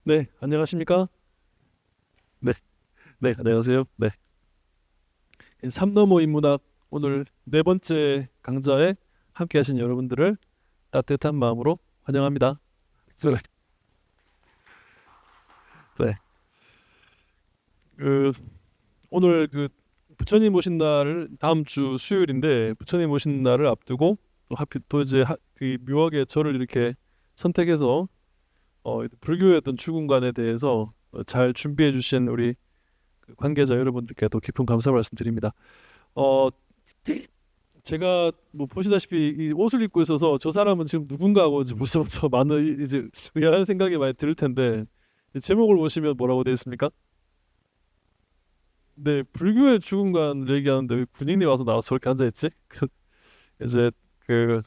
네, 안녕하십니까? 네, 네, 안녕하세요. 네, 삼너머 인문학 오늘 네 번째 강좌에 함께하신 여러분들을 따뜻한 마음으로 환영합니다. 네, 네. 그 오늘 부처님 오신 날 다음 주 수요일인데 부처님 오신 날을 앞두고 또 하필 또 이제 묘하게 저를 이렇게 선택해서 불교의 어떤 출근관에 대해서 잘 준비해 주신 우리 관계자 여러분들께 또 깊은 감사 말씀드립니다. 어, 제가 뭐 보시다시피 이 옷을 입고 있어서 저 사람은 지금 누군가 하고 이제 벌써부터 많은 이제 의아한 생각이 많이 들 텐데 이 제목을 보시면 뭐라고 되어 있습니까? 네, 불교의 죽음관 얘기하는데 왜 군인이 와서 나와서 저렇게 앉아 있지? 이제 그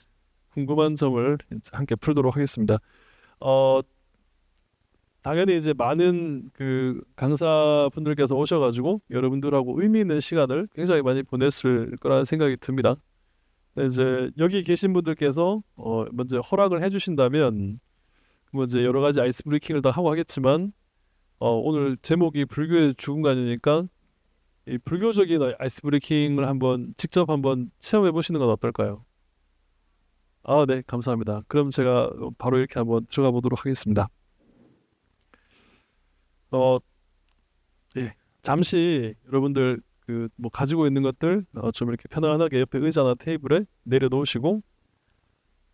궁금한 점을 이제 함께 풀도록 하겠습니다. 어, 당연히 이제 많은 강사분들께서 오셔가지고 여러분들하고 의미 있는 시간을 굉장히 많이 보냈을 거라는 생각이 듭니다. 네, 이제 여기 계신 분들께서 먼저 허락을 해주신다면 뭐 이제 여러 가지 아이스 브레이킹을 다 하고 하겠지만 오늘 제목이 불교의 죽음관이니까 이 불교적인 아이스 브레이킹을 한번 직접 한번 체험해 보시는 건 어떨까요? 아, 네, 감사합니다. 그럼 제가 바로 이렇게 한번 들어가 보도록 하겠습니다. 어, 예, 잠시 여러분들 뭐 가지고 있는 것들 좀 이렇게 편안하게 옆에 의자나 테이블에 내려놓으시고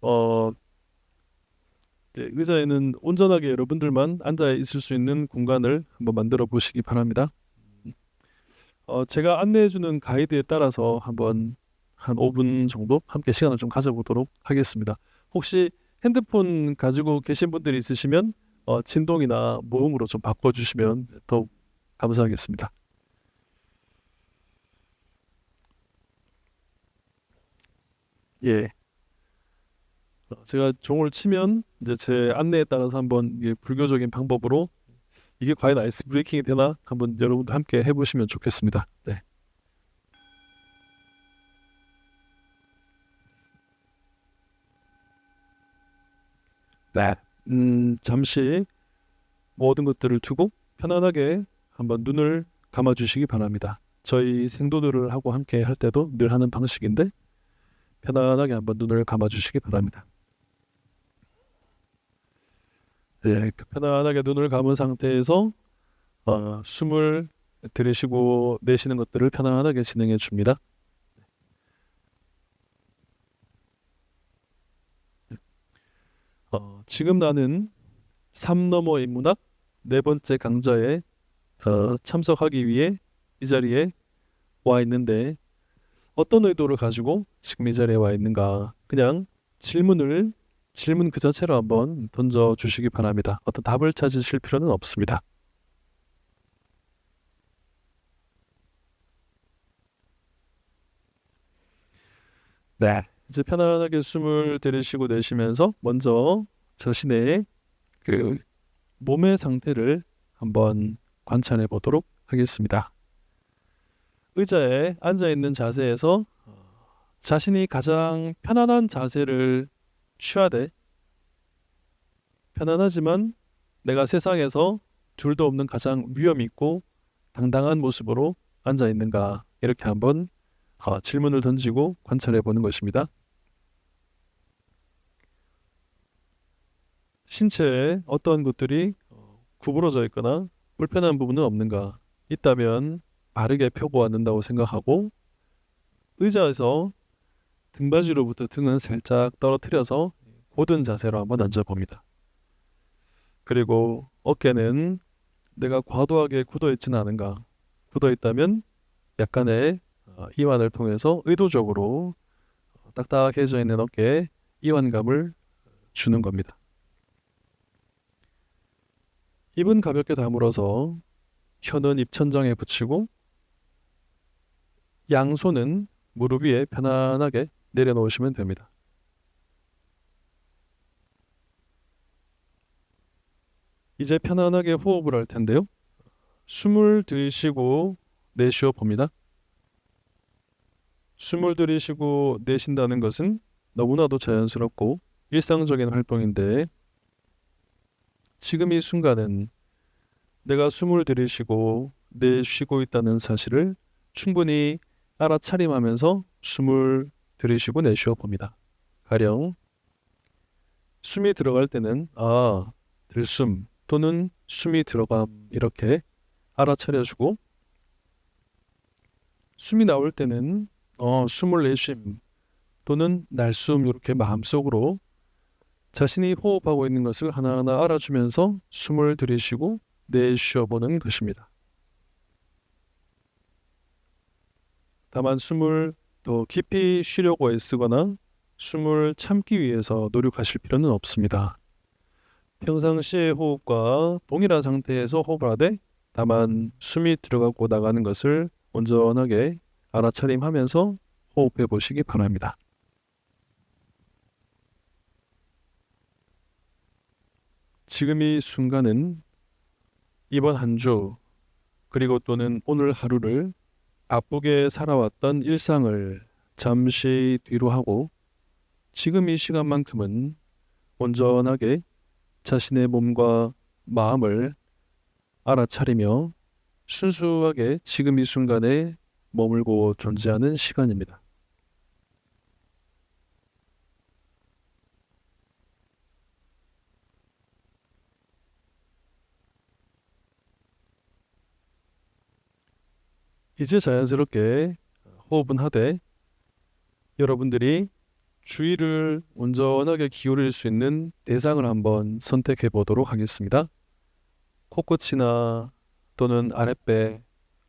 어, 네, 의자에는 온전하게 여러분들만 앉아 있을 수 있는 공간을 한번 만들어 보시기 바랍니다. 제가 안내해주는 가이드에 따라서 한번 한 5분 정도 함께 시간을 좀 가져보도록 하겠습니다. 혹시 핸드폰 가지고 계신 분들이 있으시면 진동이나 모음으로 좀 바꿔주시면 더욱 감사하겠습니다. 예, 제가 종을 치면 이제 제 안내에 따라서 한번 이게 불교적인 방법으로 이게 과연 아이스 브레이킹이 되나 한번 여러분도 함께 해보시면 좋겠습니다. 네. 네. 잠시 모든 것들을 두고 편안하게 한번 눈을 감아주시기 바랍니다. 저희 생도들을 하고 함께 할 때도 늘 하는 방식인데 편안하게 한번 눈을 감아주시기 바랍니다. 네, 편안하게 눈을 감은 상태에서 숨을 들이쉬고 내쉬는 것들을 편안하게 진행해 줍니다. 지금 나는 삶 너머 인문학 네 번째 강좌에 참석하기 위해 이 자리에 와 있는데 어떤 의도를 가지고 지금 이 자리에 와 있는가? 그냥 질문 그 자체로 한번 던져 주시기 바랍니다. 어떤 답을 찾으실 필요는 없습니다. 네. 이제 편안하게 숨을 들이쉬고 내쉬면서 먼저 자신의 그 몸의 상태를 한번 관찰해 보도록 하겠습니다. 의자에 앉아 있는 자세에서 자신이 가장 편안한 자세를 취하되 편안하지만 내가 세상에서 둘도 없는 가장 위험 있고 당당한 모습으로 앉아 있는가 이렇게 한번 질문을 던지고 관찰해 보는 것입니다. 신체에 어떠한 것들이 구부러져 있거나 불편한 부분은 없는가 있다면 바르게 펴고 앉는다고 생각하고 의자에서 등받이로부터 등은 살짝 떨어뜨려서 고든 자세로 한번 앉아봅니다. 그리고 어깨는 내가 과도하게 굳어 있지는 않은가 굳어 있다면 약간의 이완을 통해서 의도적으로 딱딱해져 있는 어깨에 이완감을 주는 겁니다. 입은 가볍게 다물어서 혀는 입천장에 붙이고 양손은 무릎 위에 편안하게 내려놓으시면 됩니다. 이제 편안하게 호흡을 할 텐데요. 숨을 들이쉬고 내쉬어 봅니다. 숨을 들이쉬고 내쉰다는 것은 너무나도 자연스럽고 일상적인 활동인데 지금 이 순간은 내가 숨을 들이쉬고 내쉬고 있다는 사실을 충분히 알아차림하면서 숨을 들이쉬고 내쉬어 봅니다. 가령 숨이 들어갈 때는 들숨 또는 숨이 들어감 이렇게 알아차려주고, 숨이 나올 때는 숨을 내쉼 또는 날숨 이렇게 마음속으로 자신이 호흡하고 있는 것을 하나하나 알아주면서 숨을 들이쉬고 내쉬어 보는 것입니다. 다만 숨을 더 깊이 쉬려고 애쓰거나 숨을 참기 위해서 노력하실 필요는 없습니다. 평상시의 호흡과 동일한 상태에서 호흡을 하되 다만 숨이 들어가고 나가는 것을 온전하게 알아차림하면서 호흡해 보시기 바랍니다. 지금 이 순간은 이번 한 주 그리고 또는 오늘 하루를 바쁘게 살아왔던 일상을 잠시 뒤로 하고 지금 이 시간만큼은 온전하게 자신의 몸과 마음을 알아차리며 순수하게 지금 이 순간에 머물고 존재하는 시간입니다. 이제 자연스럽게 호흡은 하되 여러분들이 주의를 온전하게 기울일 수 있는 대상을 한번 선택해 보도록 하겠습니다. 코끝이나 또는 아랫배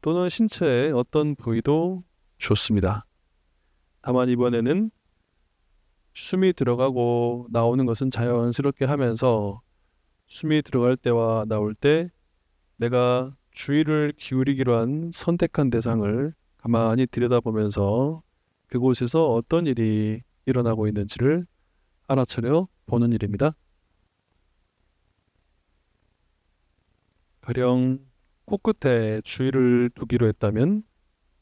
또는 신체의 어떤 부위도 좋습니다. 다만 이번에는 숨이 들어가고 나오는 것은 자연스럽게 하면서 숨이 들어갈 때와 나올 때 내가 주의를 기울이기로 한 선택한 대상을 가만히 들여다보면서 그곳에서 어떤 일이 일어나고 있는지를 알아차려 보는 일입니다. 가령 코끝에 주의를 두기로 했다면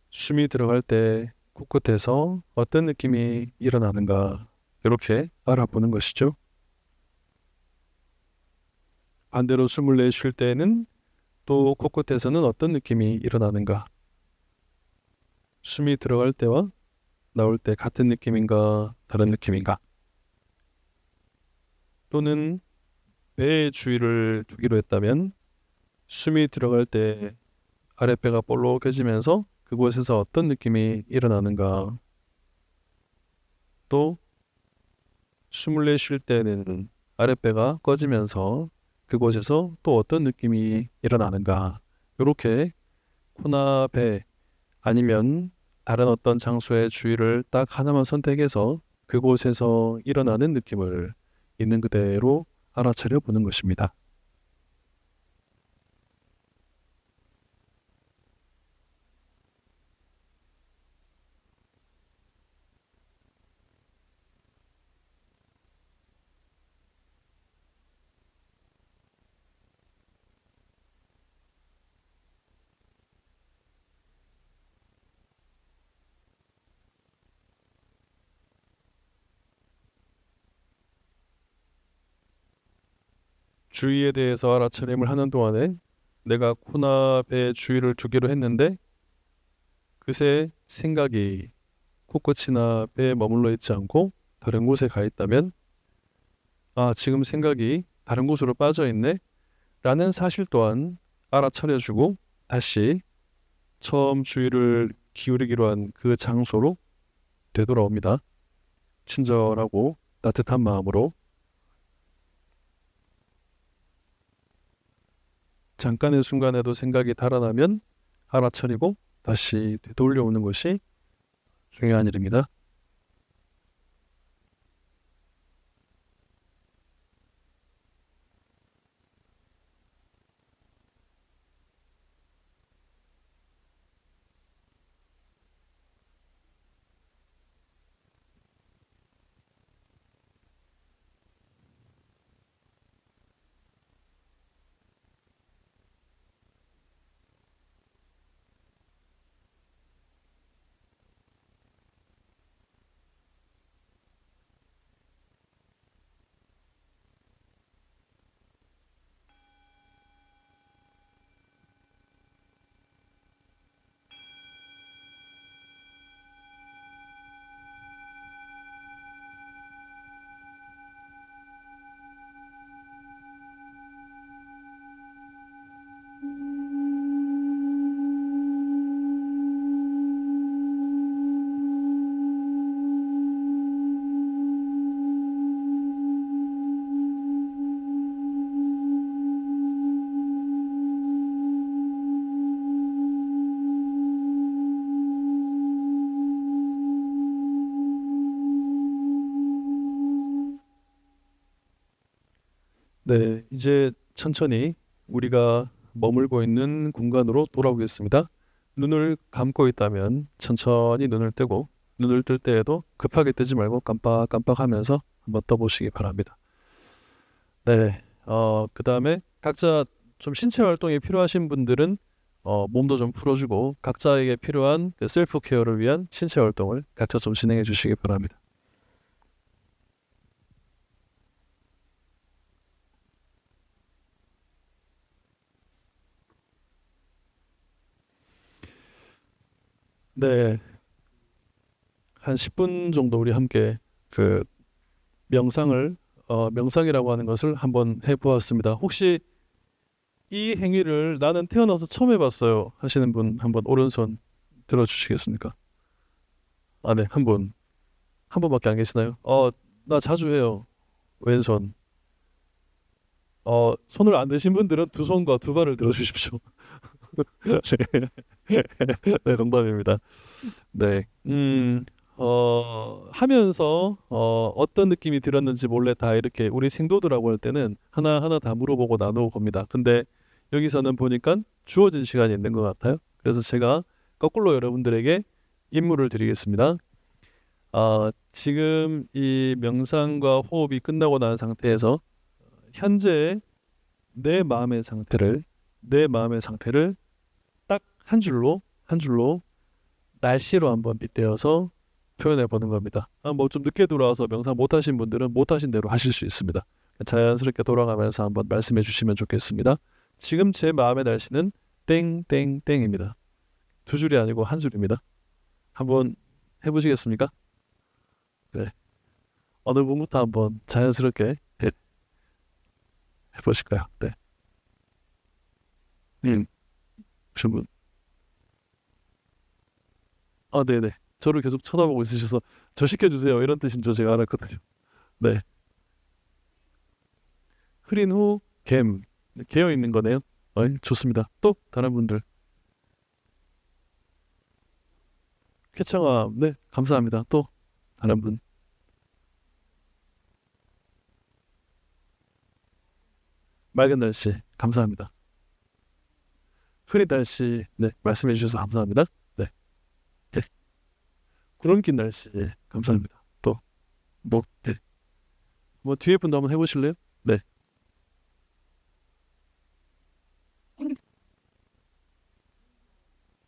숨이 들어갈 때 코끝에서 어떤 느낌이 일어나는가 이렇게 알아보는 것이죠. 반대로 숨을 내쉴 때에는 또 코끝에서는 어떤 느낌이 일어나는가, 숨이 들어갈 때와 나올 때 같은 느낌인가 다른 느낌인가, 또는 배에 주의를 두기로 했다면 숨이 들어갈 때 아랫배가 볼록해지면서 그곳에서 어떤 느낌이 일어나는가, 또 숨을 내쉴 때는 아랫배가 꺼지면서 그곳에서 또 어떤 느낌이 일어나는가, 이렇게 코나 배 아니면 다른 어떤 장소의 주의를 딱 하나만 선택해서 그곳에서 일어나는 느낌을 있는 그대로 알아차려 보는 것입니다. 주의에 대해서 알아차림을 하는 동안에 내가 코나 배에 주의를 두기로 했는데 그새 생각이 코끝이나 배에 머물러 있지 않고 다른 곳에 가 있다면 지금 생각이 다른 곳으로 빠져 있네 라는 사실 또한 알아차려주고 다시 처음 주의를 기울이기로 한 그 장소로 되돌아옵니다. 친절하고 따뜻한 마음으로 잠깐의 순간에도 생각이 달아나면 알아차리고 다시 되돌려오는 것이 중요한 일입니다. 네, 이제 천천히 우리가 머물고 있는 공간으로 돌아오겠습니다. 눈을 감고 있다면 천천히 눈을 뜨고 눈을 뜰 때에도 급하게 뜨지 말고 깜빡깜빡하면서 한번 떠보시기 바랍니다. 네, 그다음에 각자 좀 신체 활동이 필요하신 분들은 몸도 좀 풀어주고 각자에게 필요한 그 셀프 케어를 위한 신체 활동을 각자 좀 진행해 주시기 바랍니다. 네, 한 10분 정도 우리 함께 그 명상이라고 하는 것을 한번 해보았습니다. 혹시 이 행위를 나는 태어나서 처음 해봤어요 하시는 분 한번 오른손 들어주시겠습니까? 아, 네, 한 분밖에 안 계시나요? 나 자주 해요. 왼손. 손을 안 드신 분들은 두 손과 두 발을 들어주십시오. 네, 농담입니다. 네. 하면서 어떤 느낌이 들었는지 몰래 다 이렇게 우리 생도들하고 할 때는 하나하나 다 물어보고 나누고 봅니다. 근데 여기서는 보니까 주어진 시간이 있는 것 같아요. 그래서 제가 거꾸로 여러분들에게 임무를 드리겠습니다. 지금 이 명상과 호흡이 끝나고 난 상태에서 현재 내 마음의 상태를, 내 마음의 상태를 딱 한 줄로 날씨로 한번 빗대어서 표현해 보는 겁니다. 뭐 좀 늦게 돌아와서 명상 못 하신 분들은 못 하신 대로 하실 수 있습니다. 자연스럽게 돌아가면서 한번 말씀해 주시면 좋겠습니다. 지금 제 마음의 날씨는 땡땡땡입니다. 두 줄이 아니고 한 줄입니다. 한번 해보시겠습니까? 네. 어느 분부터 한번 자연스럽게 해보실까요? 네. 무슨 분? 네네. 저를 계속 쳐다보고 있으셔서 저 시켜주세요. 이런 뜻인 줄 제가 알았거든요. 네. 흐린 후 갬. 네, 개어 있는 거네요. 좋습니다. 또 다른 분들. 쾌청아, 네, 감사합니다. 또 다른 분. 맑은 날씨, 감사합니다. 흐린 날씨, 네, 말씀해 주셔서 감사합니다. 네. 네. 구름 낀 날씨, 감사합니다. 또, 뭐, 네. 뭐 뒤에 분도 한번 해보실래요? 네.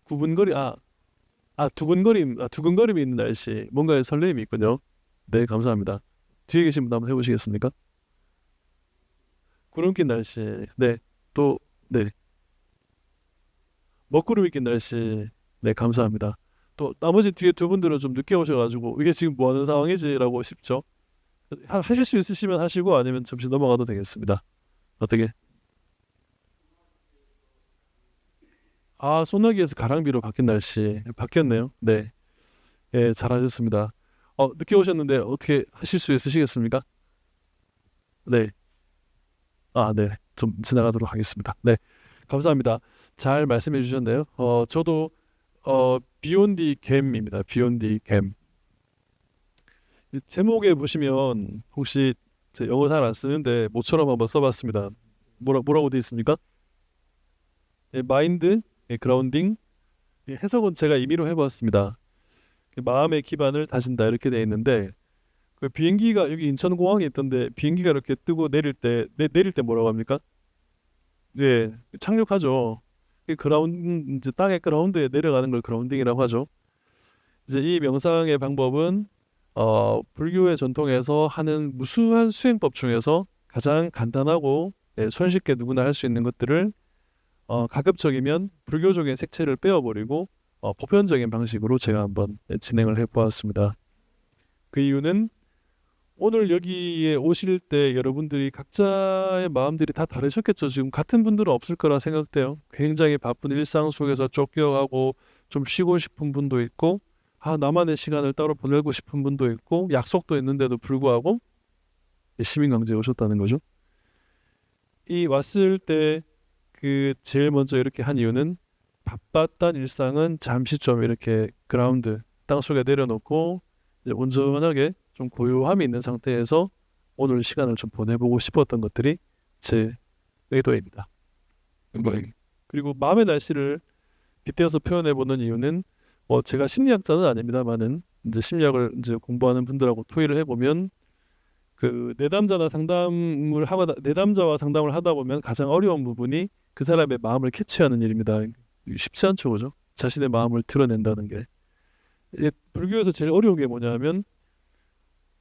구분거리, 두근거림이 있는 날씨, 뭔가의 설렘이 있군요. 네, 감사합니다. 뒤에 계신 분 한번 해보시겠습니까? 구름 낀 날씨, 네, 또, 네, 먹구름이 낀 날씨, 네, 감사합니다. 또 나머지 뒤에 두 분들은 좀 늦게 오셔가지고 이게 지금 뭐 하는 상황이지라고 싶죠? 하실 수 있으시면 하시고 아니면 잠시 넘어가도 되겠습니다. 어떻게? 소나기에서 가랑비로 바뀐 날씨, 바뀌었네요. 네, 예, 잘하셨습니다. 늦게 오셨는데 어떻게 하실 수 있으시겠습니까? 네. 네. 좀 지나가도록 하겠습니다. 네. 감사합니다. 잘 말씀해 주셨네요. 저도 비욘디 gem입니다. 비욘디 gem. 이 제목에 보시면 혹시 제 영어 잘 안 쓰는데 모처럼 한번 써봤습니다. 뭐라고 되어 있습니까? 예, 마인드, 예, 그라운딩. 예, 해석은 제가 임의로 해봤습니다. 그 마음의 기반을 다진다 이렇게 되어 있는데 그 비행기가 여기 인천공항에 있던데 비행기가 이렇게 뜨고 내릴 때 뭐라고 합니까? 네, 착륙하죠. 그 이제 땅의 그라운드에 내려가는 걸 그라운딩이라고 하죠. 이제 이 명상의 방법은 불교의 전통에서 하는 무수한 수행법 중에서 가장 간단하고 손쉽게 누구나 할 수 있는 것들을 가급적이면 불교적인 색채를 빼어버리고 보편적인 방식으로 제가 한번 진행을 해보았습니다. 그 이유는 오늘 여기에 오실 때 여러분들이 각자의 마음들이 다 다르셨겠죠. 지금 같은 분들은 없을 거라 생각돼요. 굉장히 바쁜 일상 속에서 쫓겨가고 좀 쉬고 싶은 분도 있고, 나만의 시간을 따로 보내고 싶은 분도 있고, 약속도 있는데도 불구하고 시민강제에 오셨다는 거죠. 이 왔을 때 그 제일 먼저 이렇게 한 이유는 바빴던 일상은 잠시 좀 이렇게 그라운드, 땅속에 내려놓고 이제 온전하게 좀 고요함이 있는 상태에서 오늘 시간을 좀 보내보고 싶었던 것들이 제 의도입니다. 그리고 마음의 날씨를 빗대어서 표현해보는 이유는 뭐 제가 심리학자는 아닙니다만은 이제 심리학을 이제 공부하는 분들하고 토의를 해보면 그 내담자와 상담을 하다 보면 가장 어려운 부분이 그 사람의 마음을 캐치하는 일입니다. 쉽지 않죠, 그죠? 자신의 마음을 드러낸다는 게. 불교에서 제일 어려운 게 뭐냐면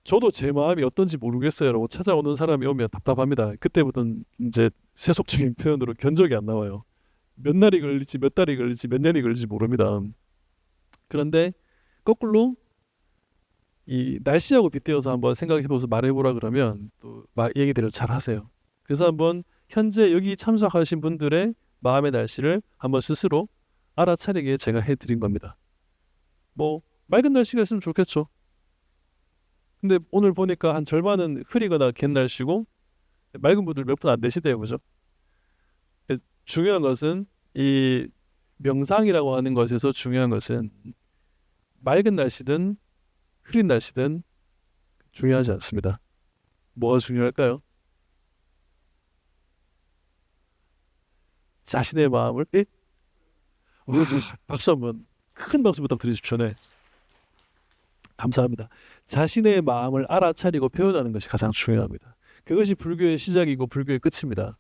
저도 제 마음이 어떤지 모르겠어요라고 찾아오는 사람이 오면 답답합니다. 그때부터는 이제 세속적인 표현으로 견적이 안 나와요. 몇 날이 걸릴지 몇 달이 걸릴지 몇 년이 걸릴지 모릅니다. 그런데 거꾸로 이 날씨하고 빗대어서 한번 생각해보면서 말해보라 그러면 또 얘기들을 잘 하세요. 그래서 한번 현재 여기 참석하신 분들의 마음의 날씨를 한번 스스로 알아차리게 제가 해드린 겁니다. 뭐 맑은 날씨가 있으면 좋겠죠. 근데 오늘 보니까 한 절반은 흐리거나 갠 날씨고 맑은 분들 몇 분 안 되시대요, 그죠? 중요한 것은 이 명상이라고 하는 것에서 중요한 것은 맑은 날씨든 흐린 날씨든 중요하지 않습니다. 뭐가 중요할까요? 자신의 마음을 박수 한번 큰 박수 부탁드리십시오. 네. 감사합니다. 자신의 마음을 알아차리고 표현하는 것이 가장 중요합니다. 그것이 불교의 시작이고 불교의 끝입니다.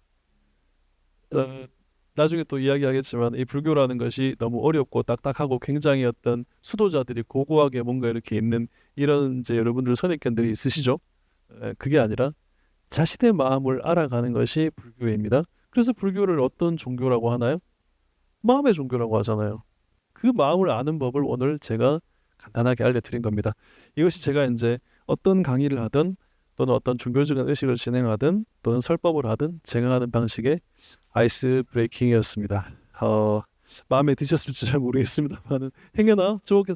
나중에 또 이야기하겠지만 이 불교라는 것이 너무 어렵고 딱딱하고 굉장히 어떤 수도자들이 고고하게 뭔가 이렇게 있는 이런 이제 여러분들 선입견들이 있으시죠? 그게 아니라 자신의 마음을 알아가는 것이 불교입니다. 그래서 불교를 어떤 종교라고 하나요? 마음의 종교라고 하잖아요. 그 마음을 아는 법을 오늘 제가 간단하게 알려드린 겁니다. 이것이 제가 이제 어떤 강의를 하든 또는 어떤 종교적인 의식을 진행하든 또는 설법을 하든 진행하는 방식의 아이스 브레이킹이었습니다. 마음에 드셨을지 잘 모르겠습니다만 행여나 저게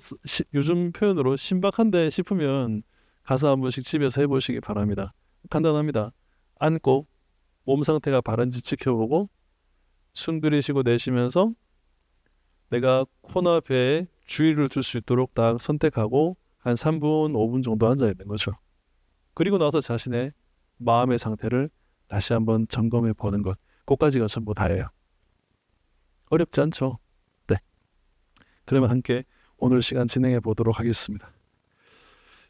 요즘 표현으로 신박한데 싶으면 가서 한 번씩 집에서 해보시기 바랍니다. 간단합니다. 앉고 몸 상태가 바른지 지켜보고 숨 들이쉬고 내쉬면서 내가 코나 배에 주의를 둘 수 있도록 딱 선택하고 한 3분, 5분 정도 앉아 있는 거죠. 그리고 나서 자신의 마음의 상태를 다시 한번 점검해 보는 것. 그것까지가 전부 다예요. 어렵지 않죠? 네. 그러면 함께 오늘 시간 진행해 보도록 하겠습니다.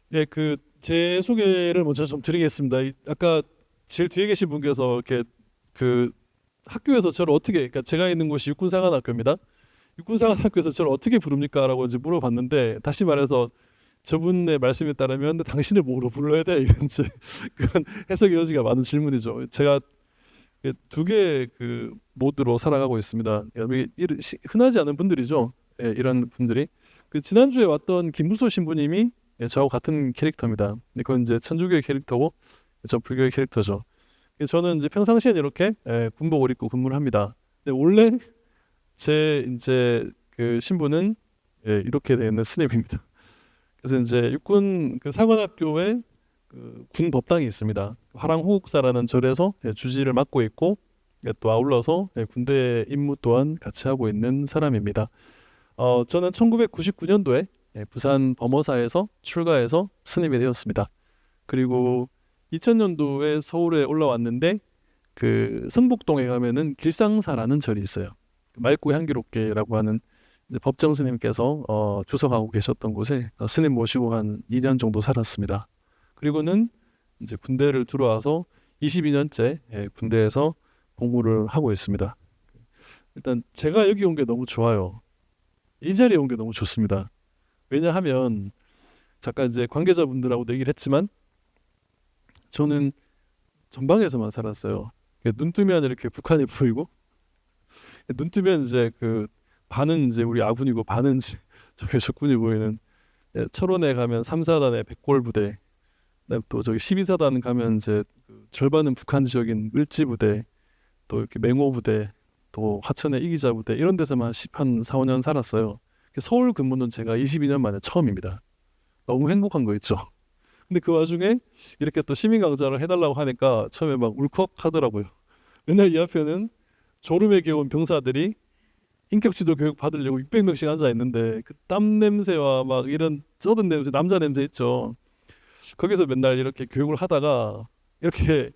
네, 제 소개를 먼저 좀 드리겠습니다. 아까 제일 뒤에 계신 분께서 이렇게 학교에서 저를 어떻게, 그러니까 제가 있는 곳이 육군사관학교입니다. 육군사관학교에서 저를 어떻게 부릅니까? 라고 이제 물어봤는데, 다시 말해서 저분의 말씀에 따르면 당신을 뭐로 불러야 돼? 이런 그런 해석의 여지가 많은 질문이죠. 제가 두 개의 모드로 살아가고 있습니다. 흔하지 않은 분들이죠. 예, 이런 분들이. 지난주에 왔던 김무소 신부님이 저하고 같은 캐릭터입니다. 그건 이제 천주교의 캐릭터고, 저 불교의 캐릭터죠. 저는 이제 평상시엔 이렇게 군복을 입고 근무를 합니다. 근데 원래 제 이제 신부는 이렇게 되는 스냅입니다. 그래서 이제 육군 사관학교에 군 법당이 있습니다. 화랑호국사라는 절에서 주지를 맡고 있고 또 아울러서 군대 임무 또한 같이 하고 있는 사람입니다. 저는 1999년도에 부산 범어사에서 출가해서 스님이 되었습니다. 그리고 2000년도에 서울에 올라왔는데 성북동에 가면은 길상사라는 절이 있어요. 맑고 향기롭게라고 하는 이제 법정 스님께서 주석하고 계셨던 곳에 스님 모시고 한 2년 정도 살았습니다. 그리고는 이제 군대를 들어와서 22년째 군대에서 복무를 하고 있습니다. 일단 제가 여기 온 게 너무 좋아요. 이 자리에 온 게 너무 좋습니다. 왜냐하면 잠깐 이제 관계자분들하고도 얘기를 했지만 저는 전방에서만 살았어요. 눈 뜨면 이렇게 북한이 보이고 눈 뜨면 이제 반은 이제 우리 아군이고 반은 저기 적군이 보이는 철원에 가면 3사단의 백골부대, 또 저기 12사단 가면 이제 절반은 북한 지역인 을지부대, 또 이렇게 맹호부대, 또 하천의 이기자부대 이런 데서만 한 4, 5년 살았어요. 서울 근무는 제가 22년 만에 처음입니다. 너무 행복한 거 있죠. 근데 그 와중에 이렇게 또 시민강좌를 해달라고 하니까 처음에 막 울컥하더라고요. 맨날 이 앞에는 졸음에 겨운 병사들이 인격지도 교육 받으려고 600명씩 앉아 있는데 땀 냄새와 막 이런 쩌든 냄새, 남자 냄새 있죠. 거기서 맨날 이렇게 교육을 하다가 이렇게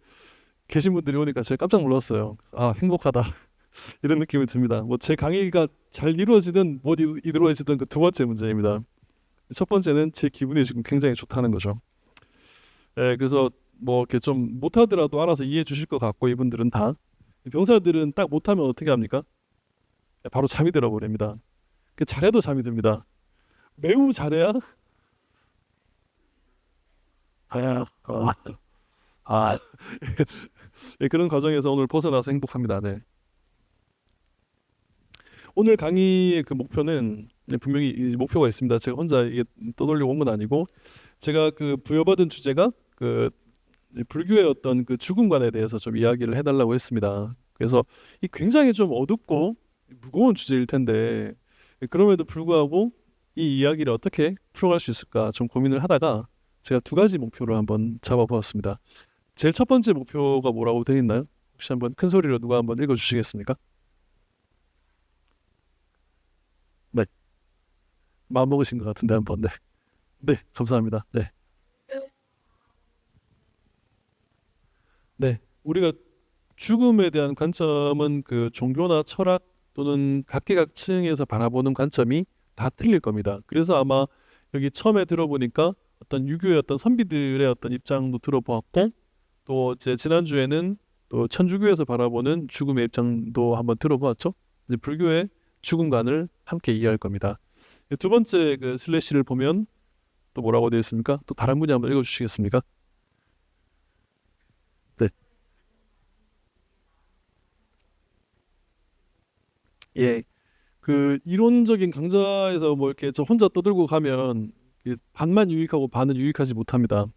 계신 분들이 오니까 제가 깜짝 놀랐어요. 아, 행복하다. 이런 느낌이 듭니다. 뭐 제 강의가 잘 이루어지든 못 이루어지든 그 두 번째 문제입니다. 첫 번째는 제 기분이 지금 굉장히 좋다는 거죠. 그래서 뭐 이렇게 좀 못하더라도 알아서 이해해 주실 것 같고 이분들은 다 병사들은 딱 못하면 어떻게 합니까? 바로 잠이 들어버립니다. 잘해도 잠이 듭니다. 매우 잘해야 아야 아, 그런 과정에서 오늘 벗어나서 행복합니다. 네. 오늘 강의의 그 목표는 분명히 이 목표가 있습니다. 제가 혼자 이게 떠돌려 온 건 아니고 제가 그 부여받은 주제가 그 불교의 어떤 그 죽음관에 대해서 좀 이야기를 해달라고 했습니다. 그래서 이 굉장히 좀 어둡고 무거운 주제일 텐데 그럼에도 불구하고 이 이야기를 어떻게 풀어갈 수 있을까 좀 고민을 하다가 제가 두 가지 목표를 한번 잡아보았습니다. 제일 첫 번째 목표가 뭐라고 되어 있나요? 혹시 한번 큰 소리로 누가 한번 읽어주시겠습니까? 네, 마음 먹으신 것 같은데 한번 네, 네, 감사합니다. 네, 네, 우리가 죽음에 대한 관점은 그 종교나 철학 또는 각계각층에서 바라보는 관점이 다 틀릴 겁니다. 그래서 아마 여기 처음에 들어보니까 어떤 유교의 어떤 선비들의 어떤 입장도 들어보았고 또 이제 지난주에는 또 천주교에서 바라보는 죽음의 입장도 한번 들어보았죠. 이제 불교의 죽음관을 함께 이해할 겁니다. 두 번째 그 슬래시를 보면 또 뭐라고 되어 있습니까? 또 다른 분이 한번 읽어주시겠습니까? 네. 예. 그 이론적인 강좌에서 뭐 이렇게 저 혼자 떠들고 가면 반만 유익하고 반은 유익하지 못합니다.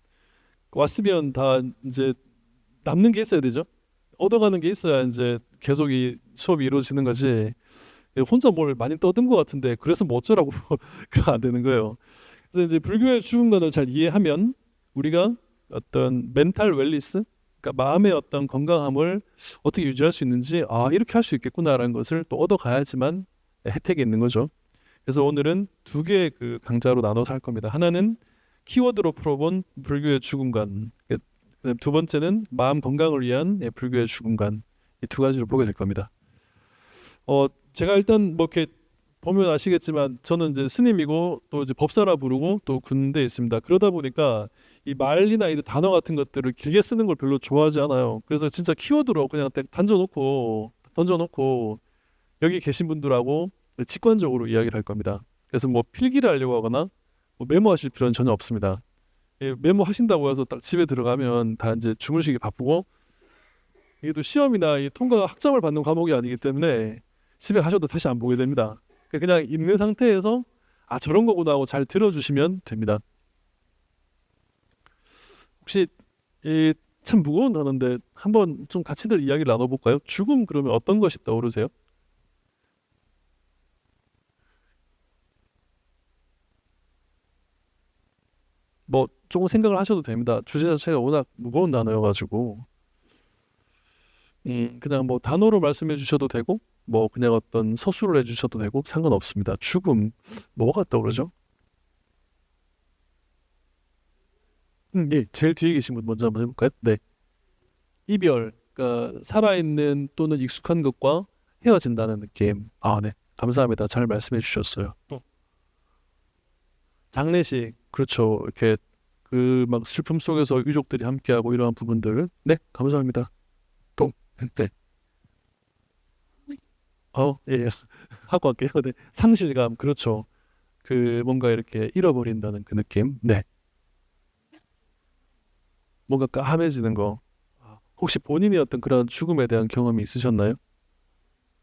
왔으면 다 이제 남는 게 있어야 되죠. 얻어가는 게 있어야 이제 계속 이 수업이 이루어지는 거지. 혼자 뭘 많이 떠든 것 같은데 그래서 뭐 어쩌라고 그가 안 되는 거예요. 그래서 이제 불교의 죽음관을 잘 이해하면 우리가 어떤 멘탈 웰리스, 그러니까 마음의 어떤 건강함을 어떻게 유지할 수 있는지 아 이렇게 할 수 있겠구나라는 것을 또 얻어가야지만 혜택이 있는 거죠. 그래서 오늘은 두 개의 그 강좌로 나눠서 할 겁니다. 하나는 키워드로 풀어본 불교의 죽음관, 그다음 두 번째는 마음 건강을 위한 불교의 죽음관 이 두 가지로 보게 될 겁니다. 제가 일단 뭐 이렇게 보면 아시겠지만 저는 이제 스님이고 또 이제 법사라 부르고 또 군대에 있습니다. 그러다 보니까 이 말이나 이 단어 같은 것들을 길게 쓰는 걸 별로 좋아하지 않아요. 그래서 진짜 키워드로 그냥 딱 던져놓고 여기 계신 분들하고 직관적으로 이야기를 할 겁니다. 그래서 뭐 필기를 하려고 하거나 뭐 메모하실 필요는 전혀 없습니다. 메모하신다고 해서 딱 집에 들어가면 다 이제 주무시기 바쁘고 이게 또 시험이나 이 통과 학점을 받는 과목이 아니기 때문에 집에 가셔도 다시 안 보게 됩니다. 그냥 있는 상태에서 아 저런 거구나 하고 잘 들어주시면 됩니다. 혹시 이 참 무거운 단어인데 한번 좀 같이들 이야기를 나눠볼까요? 죽음 그러면 어떤 것이 떠오르세요? 뭐 조금 생각을 하셔도 됩니다. 주제 자체가 워낙 무거운 단어여가지고 그냥 뭐 단어로 말씀해 주셔도 되고 뭐 그냥 어떤 서술을 해주셔도 되고 상관없습니다. 죽음 뭐가 떠오르죠? 예, 제일 뒤에 계신 분 먼저 한번 해볼까요? 네, 이별, 그러니까 살아있는 또는 익숙한 것과 헤어진다는 느낌. 아, 네, 감사합니다. 잘 말씀해 주셨어요. 또 장례식, 그렇죠. 이렇게 그 막 슬픔 속에서 유족들이 함께하고 이러한 부분들. 네, 감사합니다. 또, 네, 예, 하고 할게요. 네, 상실감, 그렇죠. 그 뭔가 이렇게 잃어버린다는 그 느낌. 네, 뭔가 까매지는 거. 혹시 본인이 어떤 그런 죽음에 대한 경험이 있으셨나요?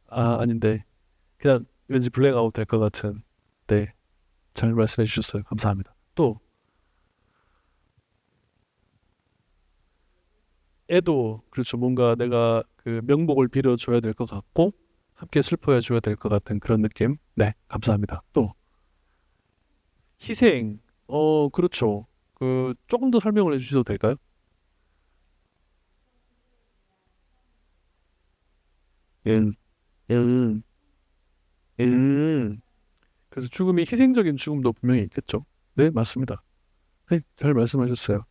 아, 아닌데 그냥 왠지 블랙아웃 될 것 같은. 네, 잘 말씀해 주셨어요. 감사합니다. 또 애도 그렇죠. 뭔가 내가 그 명복을 빌어줘야 될 것 같고 함께 슬퍼해 줘야 될 것 같은 그런 느낌. 네, 감사합니다. 또 희생. 그렇죠. 그 조금 더 설명을 해주셔도 될까요? 음, 음, 음. 그래서 죽음이 희생적인 죽음도 분명히 있겠죠. 네, 맞습니다. 네, 잘 말씀하셨어요.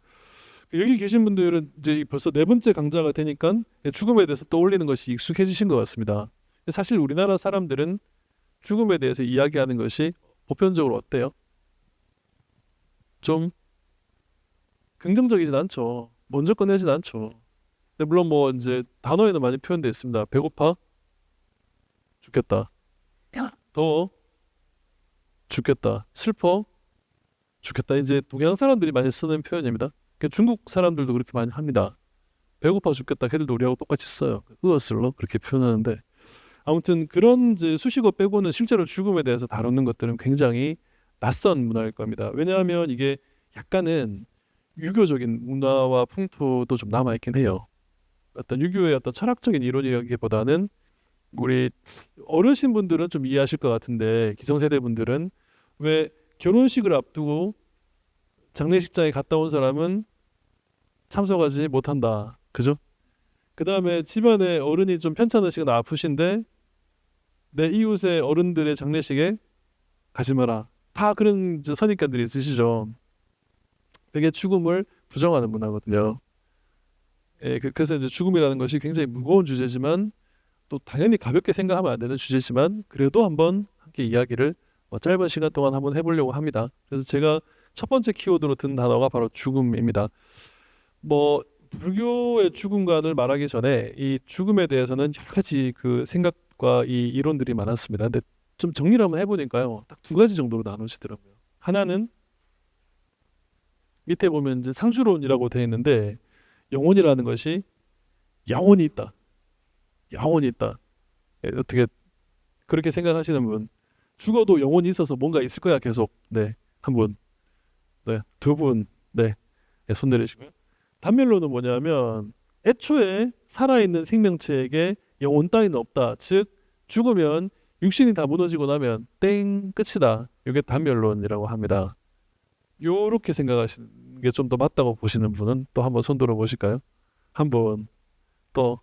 여기 계신 분들은 이제 벌써 네 번째 강좌가 되니까 죽음에 대해서 떠올리는 것이 익숙해지신 것 같습니다. 사실 우리나라 사람들은 죽음에 대해서 이야기하는 것이 보편적으로 어때요? 좀 긍정적이진 않죠. 먼저 꺼내진 않죠. 근데 물론 뭐 이제 단어에는 많이 표현되어 있습니다. 배고파? 죽겠다. 더워? 죽겠다. 슬퍼? 죽겠다. 이제 동양 사람들이 많이 쓰는 표현입니다. 중국 사람들도 그렇게 많이 합니다. 배고파 죽겠다. 걔들도 우리하고 똑같이 써요. 으어슬러 그렇게 표현하는데 아무튼 그런 이제 수식어 빼고는 실제로 죽음에 대해서 다루는 것들은 굉장히 낯선 문화일 겁니다. 왜냐하면 이게 약간은 유교적인 문화와 풍토도 좀 남아있긴 해요. 어떤 유교의 어떤 철학적인 이론이라기보다는 우리 어르신 분들은 좀 이해하실 것 같은데 기성세대 분들은 왜 결혼식을 앞두고 장례식장에 갔다 온 사람은 참석하지 못한다. 그죠? 그 다음에 집안에 어른이 좀 편찮으시거나 아프신데 내 이웃의 어른들의 장례식에 가지 마라. 다 그런 이제 선입견들이 있으시죠. 되게 죽음을 부정하는 문화거든요. 예, 그래서 이제 죽음이라는 것이 굉장히 무거운 주제지만 또 당연히 가볍게 생각하면 안 되는 주제지만 그래도 한번 함께 이야기를 짧은 시간 동안 한번 해보려고 합니다. 그래서 제가 첫 번째 키워드로 든 단어가 바로 죽음입니다. 뭐 불교의 죽음관을 말하기 전에 이 죽음에 대해서는 여러 가지 그 생각과 이 이론들이 많았습니다. 근데 좀 정리를 한번 해보니까요, 딱 두 가지 정도로 나누시더라고요. 하나는 밑에 보면 이제 상주론이라고 되어 있는데 영혼이라는 것이 영원히 있다. 영원히 있다. 예, 어떻게 그렇게 생각하시는 분? 죽어도 영혼이 있어서 뭔가 있을 거야 계속. 네, 한 분, 네, 두 분, 네, 네, 손 내리시고요. 단면론은 뭐냐면 애초에 살아있는 생명체에게 영혼 따위는 없다. 즉 죽으면 육신이 다 무너지고 나면 땡 끝이다. 이게 단면론이라고 합니다. 요렇게 생각하시는 게 좀 더 맞다고 보시는 분은 또 한번 손 들어 보실까요? 한 분, 또,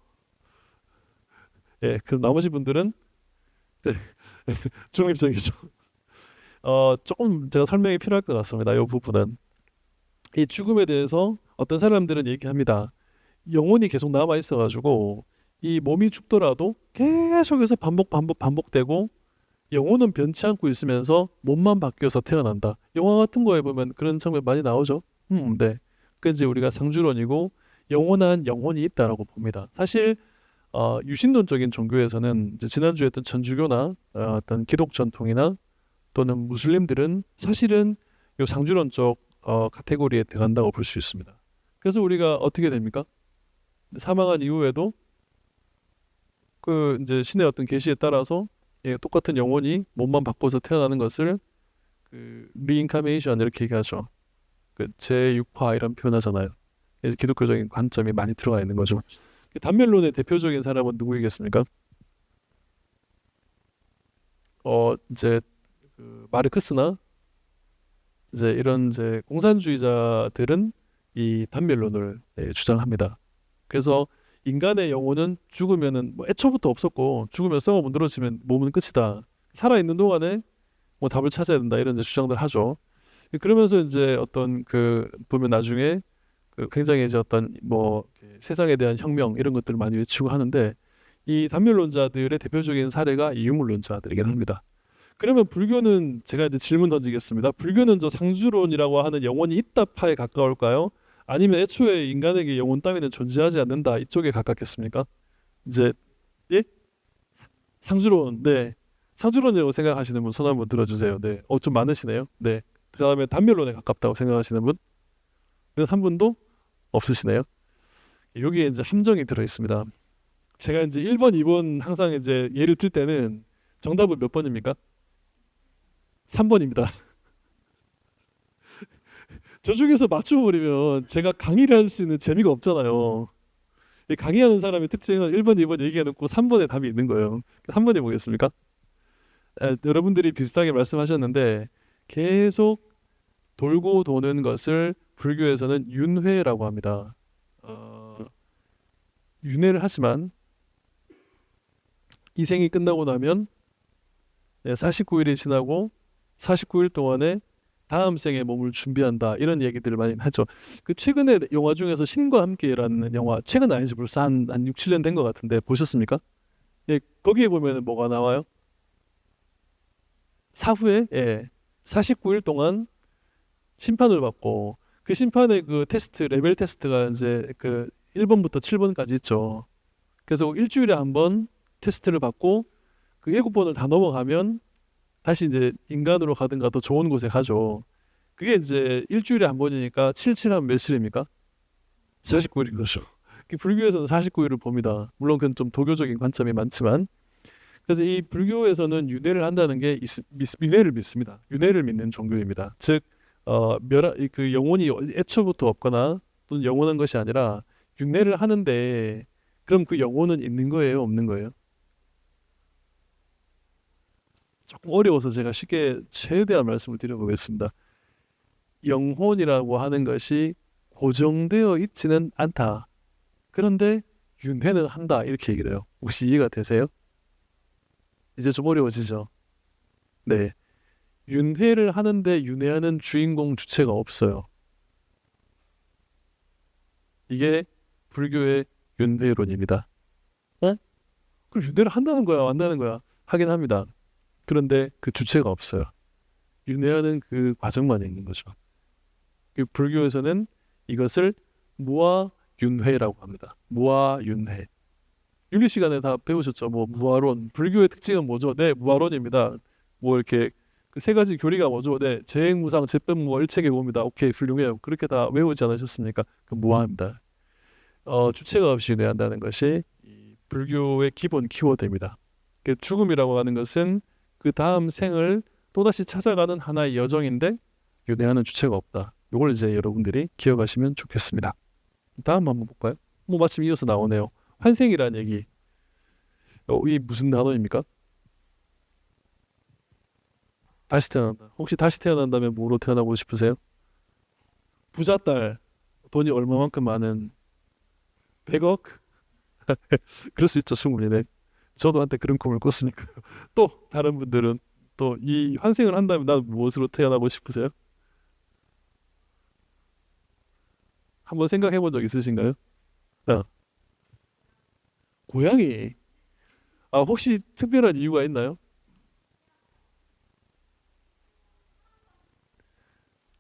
예, 그럼 나머지 분들은 네, 중립적이죠. 조금 제가 설명이 필요할 것 같습니다. 이 부분은. 이 죽음에 대해서 어떤 사람들은 얘기합니다. 영혼이 계속 남아 있어가지고 이 몸이 죽더라도 계속해서 반복되고 영혼은 변치 않고 있으면서 몸만 바뀌어서 태어난다. 영화 같은 거에 보면 그런 장면 많이 나오죠. 네. 그 이제 우리가 상주론이고 영원한 영혼이 있다라고 봅니다. 사실 유신론적인 종교에서는 이제 지난주에 했던 천주교나 어떤 기독 전통이나 또는 무슬림들은 사실은 요 상주론 쪽 카테고리에 들어간다고 볼 수 있습니다. 그래서 우리가 어떻게 됩니까? 사망한 이후에도 그 이제 신의 어떤 계시에 따라서 예, 똑같은 영혼이 몸만 바꿔서 태어나는 것을 그 리인카메이션 이렇게 얘기하죠. 그 제6화 이런 표현하잖아요. 그래서 기독교적인 관점이 많이 들어가 있는 거죠. 단면론의 대표적인 사람은 누구이겠습니까? 이제 그 마르크스나 이제 이런 이제 공산주의자들은 이 단면론을 주장합니다. 그래서 인간의 영혼은 죽으면은 뭐 애초부터 없었고 죽으면 썩어 문드러지면 몸은 끝이다. 살아 있는 동안에 뭐 답을 찾아야 된다 이런 이제 주장들 하죠. 그러면서 이제 어떤 그 보면 나중에 그 굉장히 이제 어떤 뭐 세상에 대한 혁명 이런 것들을 많이 외치고 하는데 이 단면론자들의 대표적인 사례가 이 유물론자들이긴 합니다. 그러면 불교는 제가 이제 질문 던지겠습니다. 불교는 저 상주론이라고 하는 영혼이 있다 파에 가까울까요? 아니면 애초에 인간에게 영혼 따위는 존재하지 않는다 이쪽에 가깝겠습니까? 이제 예? 상주론, 네. 상주론이라고 생각하시는 분 손 한번 들어주세요. 네. 좀 많으시네요. 네. 그다음에 단면론에 가깝다고 생각하시는 분? 네, 한 분도 없으시네요. 여기에 이제 함정이 들어 있습니다. 제가 이제 1번, 2번 항상 이제 예를 들 때는 정답은 몇 번입니까? 3번입니다. 저쪽에서 맞춰버리면 제가 강의를 할 수 있는 재미가 없잖아요. 이 강의하는 사람의 특징은 1번, 2번 얘기해놓고 3번에 답이 있는 거예요. 3번 해보겠습니까? 여러분들이 비슷하게 말씀하셨는데 계속 돌고 도는 것을 불교에서는 윤회라고 합니다. 윤회를 하지만 이 생이 끝나고 나면 49일이 지나고 49일 동안에 다음 생에 몸을 준비한다 이런 얘기들을 많이 하죠. 그 최근에 영화 중에서 신과 함께라는 영화 최근 아니지 벌써 한 6, 7년 된 것 같은데 보셨습니까? 예, 거기에 보면은 뭐가 나와요? 사후에 49일 동안 심판을 받고 그 심판의 그 테스트 레벨 테스트가 이제 그 1번부터 7번까지 있죠. 그래서 일주일에 한 번 테스트를 받고 그 7번을 다 넘어가면 다시 이제 인간으로 가든가 더 좋은 곳에 가죠. 그게 이제 일주일에 한 번이니까 77하면 며칠입니까? 49일인 거죠. 그 불교에서는 49일을 봅니다. 물론 그건 좀 도교적인 관점이 많지만 그래서 이 불교에서는 윤회를 한다는 게 윤회를 믿습니다. 윤회를 믿는 종교입니다. 즉 그 영혼이 애초부터 없거나 또는 영원한 것이 아니라 윤회를 하는데 그럼 그 영혼은 있는 거예요, 없는 거예요? 조금 어려워서 제가 쉽게 최대한 말씀을 드려보겠습니다. 영혼이라고 하는 것이 고정되어 있지는 않다. 그런데 윤회는 한다. 이렇게 얘기를 해요. 혹시 이해가 되세요? 이제 좀 어려워지죠? 네. 윤회를 하는데 윤회하는 주인공 주체가 없어요. 이게 불교의 윤회론입니다. 어? 그럼 윤회를 한다는 거야, 만다는 거야? 하긴 합니다. 그런데 그 주체가 없어요. 윤회하는 그 과정만 있는 거죠. 그 불교에서는 이것을 무아윤회라고 합니다. 무아윤회. 윤리 시간에 다 배우셨죠? 뭐 무아론. 불교의 특징은 뭐죠? 네, 무아론입니다. 뭐 이렇게 그 세 가지 교리가 뭐죠? 네, 재행무상, 재변무아, 일체계보입니다. 오케이, 훌륭해요. 그렇게 다 외우지 않으셨습니까? 그 무아입니다. 주체가 없이 윤회한다는 것이 이 불교의 기본 키워드입니다. 그 죽음이라고 하는 것은 그 다음 생을 또다시 찾아가는 하나의 여정인데 윤회하는 주체가 없다. 이걸 이제 여러분들이 기억하시면 좋겠습니다. 다음 한번 볼까요? 뭐 마침 이어서 나오네요. 환생이라는 얘기. 이 무슨 단어입니까? 다시 태어난다. 혹시 다시 태어난다면 뭐로 태어나고 싶으세요? 부자 딸. 돈이 얼마만큼 많은 100억? 그럴 수 있죠, 충분히. 네. 저도 한때 그런 꿈을 꿨으니까요. 또 다른 분들은 또 이 환생을 한다면 난 무엇으로 태어나고 싶으세요? 한번 생각해 본 적 있으신가요? 아, 고양이. 아, 혹시 특별한 이유가 있나요?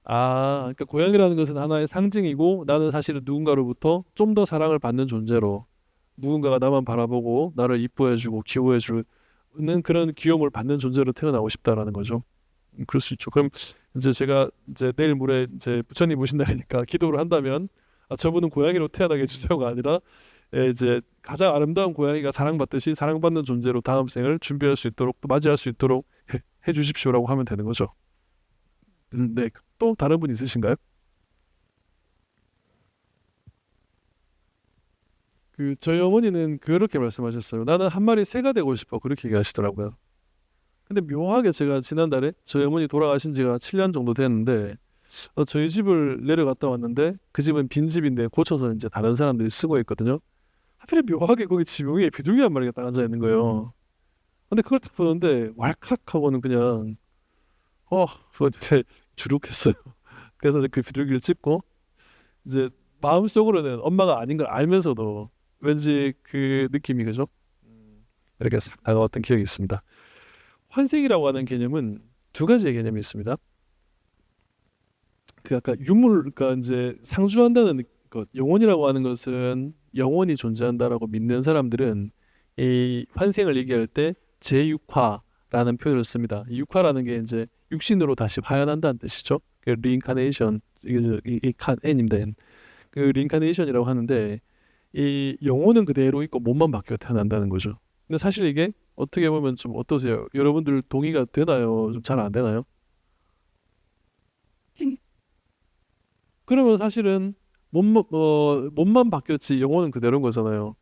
그러니까 고양이라는 것은 하나의 상징이고 나는 사실은 누군가로부터 좀 더 사랑을 받는 존재로 누군가가 나만 바라보고 나를 이뻐해주고 귀여워해주는 그런 귀여움을 받는 존재로 태어나고 싶다라는 거죠. 그럴 수 있죠. 그럼 이제 제가 이제 내일 모레 이제 부처님 오신다니까 기도를 한다면 저분은 고양이로 태어나게 해주세요가 아니라 이제 가장 아름다운 고양이가 사랑받듯이 사랑받는 존재로 다음 생을 준비할 수 있도록 또 맞이할 수 있도록 해주십시오라고 하면 되는 거죠. 네. 또 다른 분 있으신가요? 그 저희 어머니는 그렇게 말씀하셨어요. 나는 한 마리 새가 되고 싶어. 그렇게 얘기하시더라고요. 근데 묘하게 제가 지난달에 저희 어머니 돌아가신 지가 7년 정도 됐는데 저희 집을 내려갔다 왔는데 그 집은 빈 집인데 고쳐서 이제 다른 사람들이 쓰고 있거든요. 하필 묘하게 거기 지붕 위에 비둘기 한 마리가 딱 앉아 있는 거예요. 근데 그걸 딱 보는데 왈칵 하고는 그냥 그거 되게 주룩했어요. 그래서 이제 그 비둘기를 찍고 이제 마음속으로는 엄마가 아닌 걸 알면서도 왠지 그 느낌이 그죠? 이렇게 싹 다가왔던 기억이 있습니다. 환생이라고 하는 개념은 두 가지의 개념이 있습니다. 그 아까 유물, 그러니까 이제 상주한다는 것, 영혼이라고 하는 것은 영원히 존재한다라고 믿는 사람들은 이 환생을 얘기할 때 재육화라는 표현을 씁니다. 이 육화라는 게 이제 육신으로 다시 화현한다는 뜻이죠. 그 리인카네이션, 이게 N입니다. N. 그 리인카네이션이라고 하는데 이 영혼은 그대로 있고 몸만 바뀌어 태어난다는 거죠. 근데 사실 이게 어떻게 보면 좀 어떠세요? 여러분들 동의가 되나요? 좀 잘 안 되나요? 그러면 사실은 몸만 바뀌었지 영혼은 그대로인 거잖아요.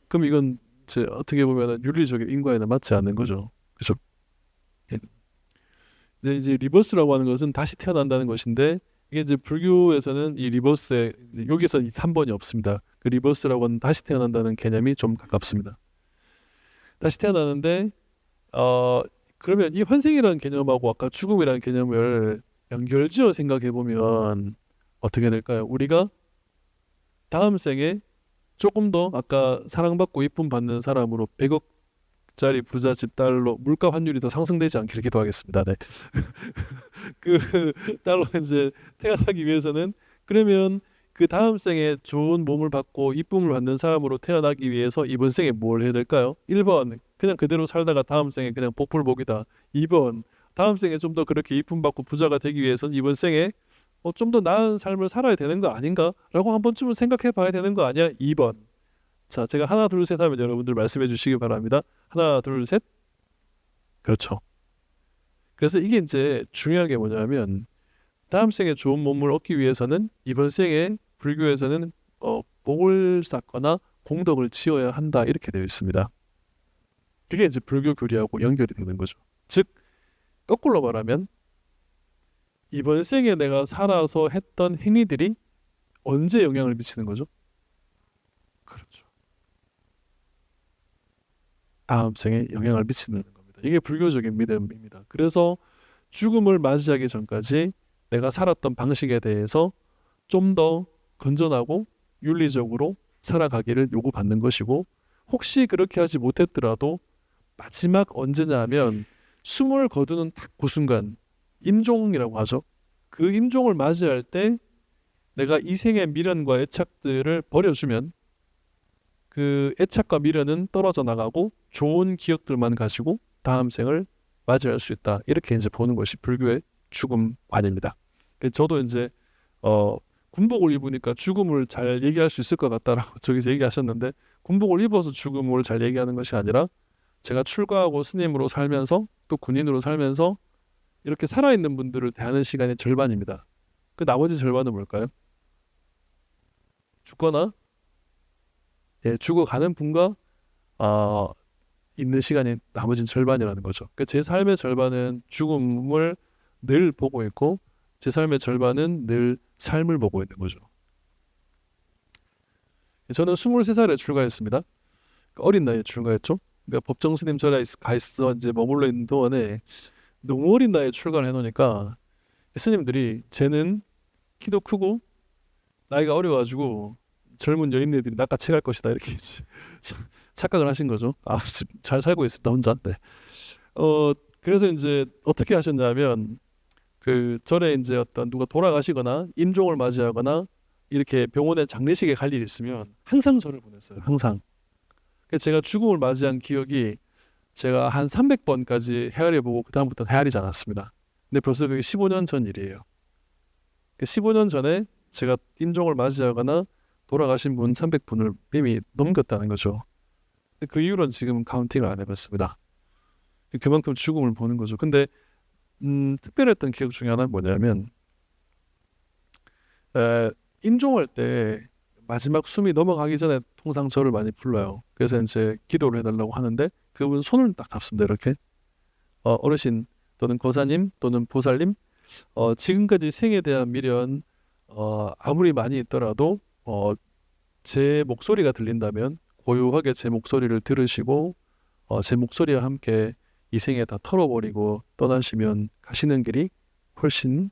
그럼 이건 제 어떻게 보면 윤리적인 인과에는 맞지 않는 거죠. 그죠? 예. 이제 리버스라고 하는 것은 다시 태어난다는 것인데 이게 이제 불교에서는 이 리버스에 여기서 이 3번이 없습니다. 그 리버스라고 하는 다시 태어난다는 개념이 좀 가깝습니다. 다시 태어나는데 어 그러면 이 환생이라는 개념하고 아까 죽음이라는 개념을 연결지어 생각해 보면 어떻게 될까요? 우리가 다음 생에 조금 더 아까 사랑받고 이쁨 받는 사람으로 100억짜리 부자 집 딸로 물가 환율이 더 상승되지 않게 기도하겠습니다. 네. 그 딸로 이제 태어나기 위해서는 그러면 그 다음 생에 좋은 몸을 받고 이쁨을 받는 사람으로 태어나기 위해서 이번 생에 뭘 해야 될까요? 1번 그냥 그대로 살다가 다음 생에 그냥 복불복이다. 2번 다음 생에 좀 더 그렇게 이쁨 받고 부자가 되기 위해서는 이번 생에 좀 더 나은 삶을 살아야 되는 거 아닌가? 라고 한 번쯤은 생각해 봐야 되는 거 아니야? 2번. 자, 제가 하나, 둘, 셋 하면 여러분들 말씀해 주시기 바랍니다. 하나, 둘, 셋. 그렇죠. 그래서 이게 이제 중요한 게 뭐냐면 다음 생에 좋은 몸을 얻기 위해서는 이번 생에 불교에서는 복을 쌓거나 공덕을 지어야 한다 이렇게 되어 있습니다. 그게 이제 불교 교리하고 연결이 되는 거죠. 즉 거꾸로 말하면 이번 생에 내가 살아서 했던 행위들이 언제 영향을 미치는 거죠? 그렇죠. 다음 생에 영향을 미치는 겁니다. 이게 불교적인 믿음입니다. 그래서 죽음을 맞이하기 전까지 내가 살았던 방식에 대해서 좀 더 건전하고 윤리적으로 살아가기를 요구받는 것이고 혹시 그렇게 하지 못했더라도 마지막 언제냐 하면 숨을 거두는 딱 그 순간 임종이라고 하죠. 그 임종을 맞이할 때 내가 이 생의 미련과 애착들을 버려주면 그 애착과 미련은 떨어져 나가고 좋은 기억들만 가지고 다음 생을 맞이할 수 있다. 이렇게 이제 보는 것이 불교의 죽음관입니다. 저도 이제 군복을 입으니까 죽음을 잘 얘기할 수 있을 것 같다라고 저기서 얘기하셨는데 군복을 입어서 죽음을 잘 얘기하는 것이 아니라 제가 출가하고 스님으로 살면서 또 군인으로 살면서 이렇게 살아있는 분들을 대하는 시간이 절반입니다. 그 나머지 절반은 뭘까요? 죽거나 죽어가는 분과 아, 있는 시간이 나머진 절반이라는 거죠. 제 삶의 절반은 죽음을 늘 보고 있고 제 삶의 절반은 늘 삶을 보고 있는 거죠. 저는 23살에 출가했습니다. 어린 나이에 출가했죠. 그러니까 법정 스님 절에 가 있어 이제 머물러 있는 동안에 너무 어린 나이에 출가를 해놓으니까 스님들이 쟤는 키도 크고 나이가 어려가지고 젊은 여인네들이 낚아채갈 것이다 이렇게 착각을 하신 거죠. 잘 살고 있습니다 혼자. 네. 그래서 이제 어떻게 하셨냐면 그 절에 이제 어떤 누가 돌아가시거나 임종을 맞이하거나 이렇게 병원에 장례식에 갈 일이 있으면 항상 저를 보냈어요. 항상. 그래서 제가 죽음을 맞이한 기억이 제가 한 300번까지 헤아려보고 그 다음부터 헤아리지 않았습니다. 근데 벌써 그게 15년 전 일이에요. 15년 전에 제가 임종을 맞이하거나 돌아가신 분 300분을 이미 넘겼다는 거죠. 그 이후로는 지금 카운팅을 안 해봤습니다. 그만큼 죽음을 보는 거죠. 근데 특별했던 기억 중에 하나는 뭐냐면 임종할 때 마지막 숨이 넘어가기 전에 통상 저를 많이 불러요. 그래서 이제 기도를 해달라고 하는데 그분 손을 딱 잡습니다. 이렇게 어르신 또는 거사님 또는 보살님 지금까지 생에 대한 미련 아무리 많이 있더라도 제 목소리가 들린다면 고요하게 제 목소리를 들으시고 제 목소리와 함께 이 생에 다 털어버리고 떠나시면 가시는 길이 훨씬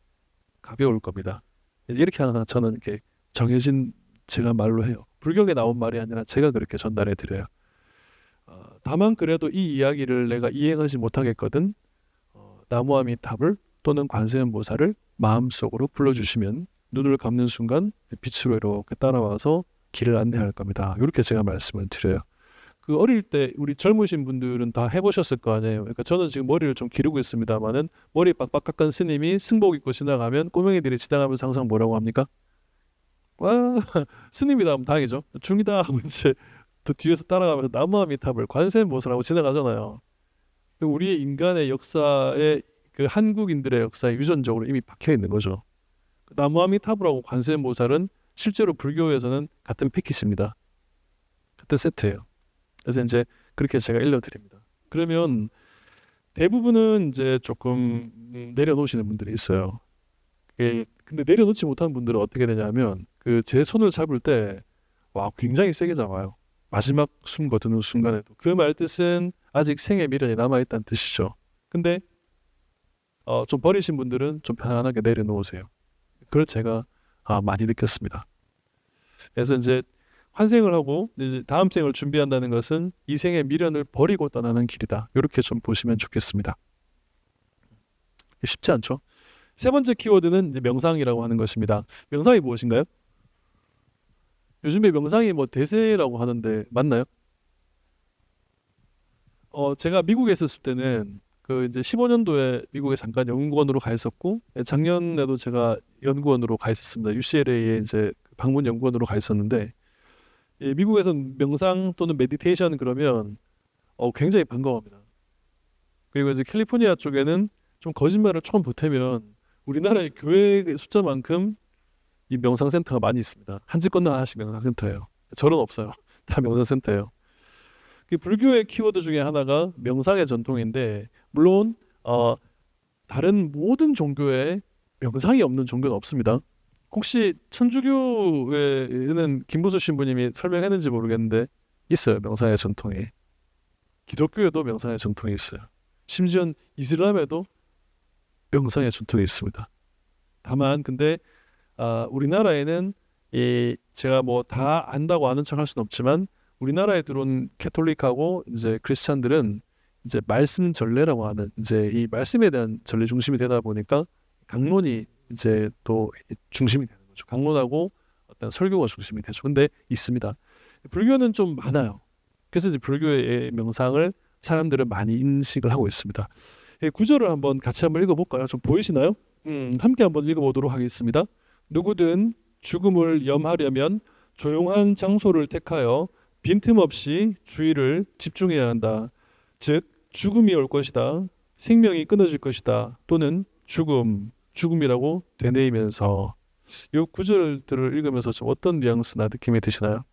가벼울 겁니다. 이렇게 항상 저는 이렇게 정해진 제가 말로 해요. 불경에 나온 말이 아니라 제가 그렇게 전달해 드려요. 다만 그래도 이 이야기를 내가 이행하지 못하겠거든 나무아미탑을 또는 관세음보살을 마음속으로 불러주시면 눈을 감는 순간 빛으로 이렇게 따라와서 길을 안내할 겁니다. 이렇게 제가 말씀을 드려요. 그 어릴 때 우리 젊으신 분들은 다 해보셨을 거 아니에요. 그러니까 저는 지금 머리를 좀 기르고 있습니다만은 머리 빡빡 깎은 스님이 승복 입고 지나가면 꼬맹이들이 지나가면서 항상 뭐라고 합니까? 와 스님이다 하면 다행이죠. 중이다 하고 이제 또 뒤에서 따라가면서 나무아미탑을 관세음보살하고 지나가잖아요. 우리의 인간의 역사에 그 한국인들의 역사에 유전적으로 이미 박혀 있는 거죠. 나무아미타불하고 관세음보살은 실제로 불교에서는 같은 패키지입니다. 같은 세트예요. 그래서 이제 그렇게 제가 일러드립니다. 그러면 대부분은 이제 조금 내려놓으시는 분들이 있어요. 근데 내려놓지 못하는 분들은 어떻게 되냐면 그 제 손을 잡을 때 와 굉장히 세게 잡아요. 마지막 숨 거두는 순간에도 그 말 뜻은 아직 생의 미련이 남아있다는 뜻이죠. 근데 좀 버리신 분들은 좀 편안하게 내려놓으세요. 그걸 제가 많이 느꼈습니다. 그래서 이제 환생을 하고 이제 다음 생을 준비한다는 것은 이 생의 미련을 버리고 떠나는 길이다. 이렇게 좀 보시면 좋겠습니다. 쉽지 않죠? 세 번째 키워드는 이제 명상이라고 하는 것입니다. 명상이 무엇인가요? 요즘에 명상이 뭐 대세라고 하는데 맞나요? 제가 미국에 있었을 때는 그 이제 15년도에 미국에 잠깐 연구원으로 가 있었고 작년에도 제가 연구원으로 가 있었습니다. UCLA에 이제 방문 연구원으로 가 있었는데 미국에서는 명상 또는 메디테이션 그러면 굉장히 반가워합니다. 그리고 이제 캘리포니아 쪽에는 좀 거짓말을 처음 보태면 우리나라의 교회 숫자만큼 이 명상센터가 많이 있습니다. 한 집 건너 하나씩 명상센터예요. 절은 없어요. 다 명상센터예요. 그 불교의 키워드 중에 하나가 명상의 전통인데 물론 다른 모든 종교에 명상이 없는 종교는 없습니다. 혹시 천주교에는 김보수 신부님이 설명했는지 모르겠는데 있어요. 명상의 전통이. 기독교에도 명상의 전통이 있어요. 심지어 이슬람에도 명상의 전통이 있습니다. 다만 근데 우리나라에는 제가 뭐 다 안다고 아는 척 할 수는 없지만 우리나라에 들어온 캐톨릭하고 이제 크리스찬들은 이제 말씀 전례라고 하는 이제 이 말씀에 대한 전례 중심이 되다 보니까 강론이 이제 또 중심이 되는 거죠. 강론하고 어떤 설교가 중심이 되죠. 근데 있습니다. 불교는 좀 많아요. 그래서 이제 불교의 명상을 사람들은 많이 인식을 하고 있습니다. 구절을 한번 같이 한번 읽어볼까요? 좀 보이시나요? 함께 한번 읽어보도록 하겠습니다. 누구든 죽음을 염하려면 조용한 장소를 택하여 빈틈없이 주의를 집중해야 한다. 즉 죽음이 올 것이다. 생명이 끊어질 것이다. 또는 죽음이라고 되뇌이면서 이 구절들을 읽으면서 좀 어떤 뉘앙스나 느낌이 드시나요?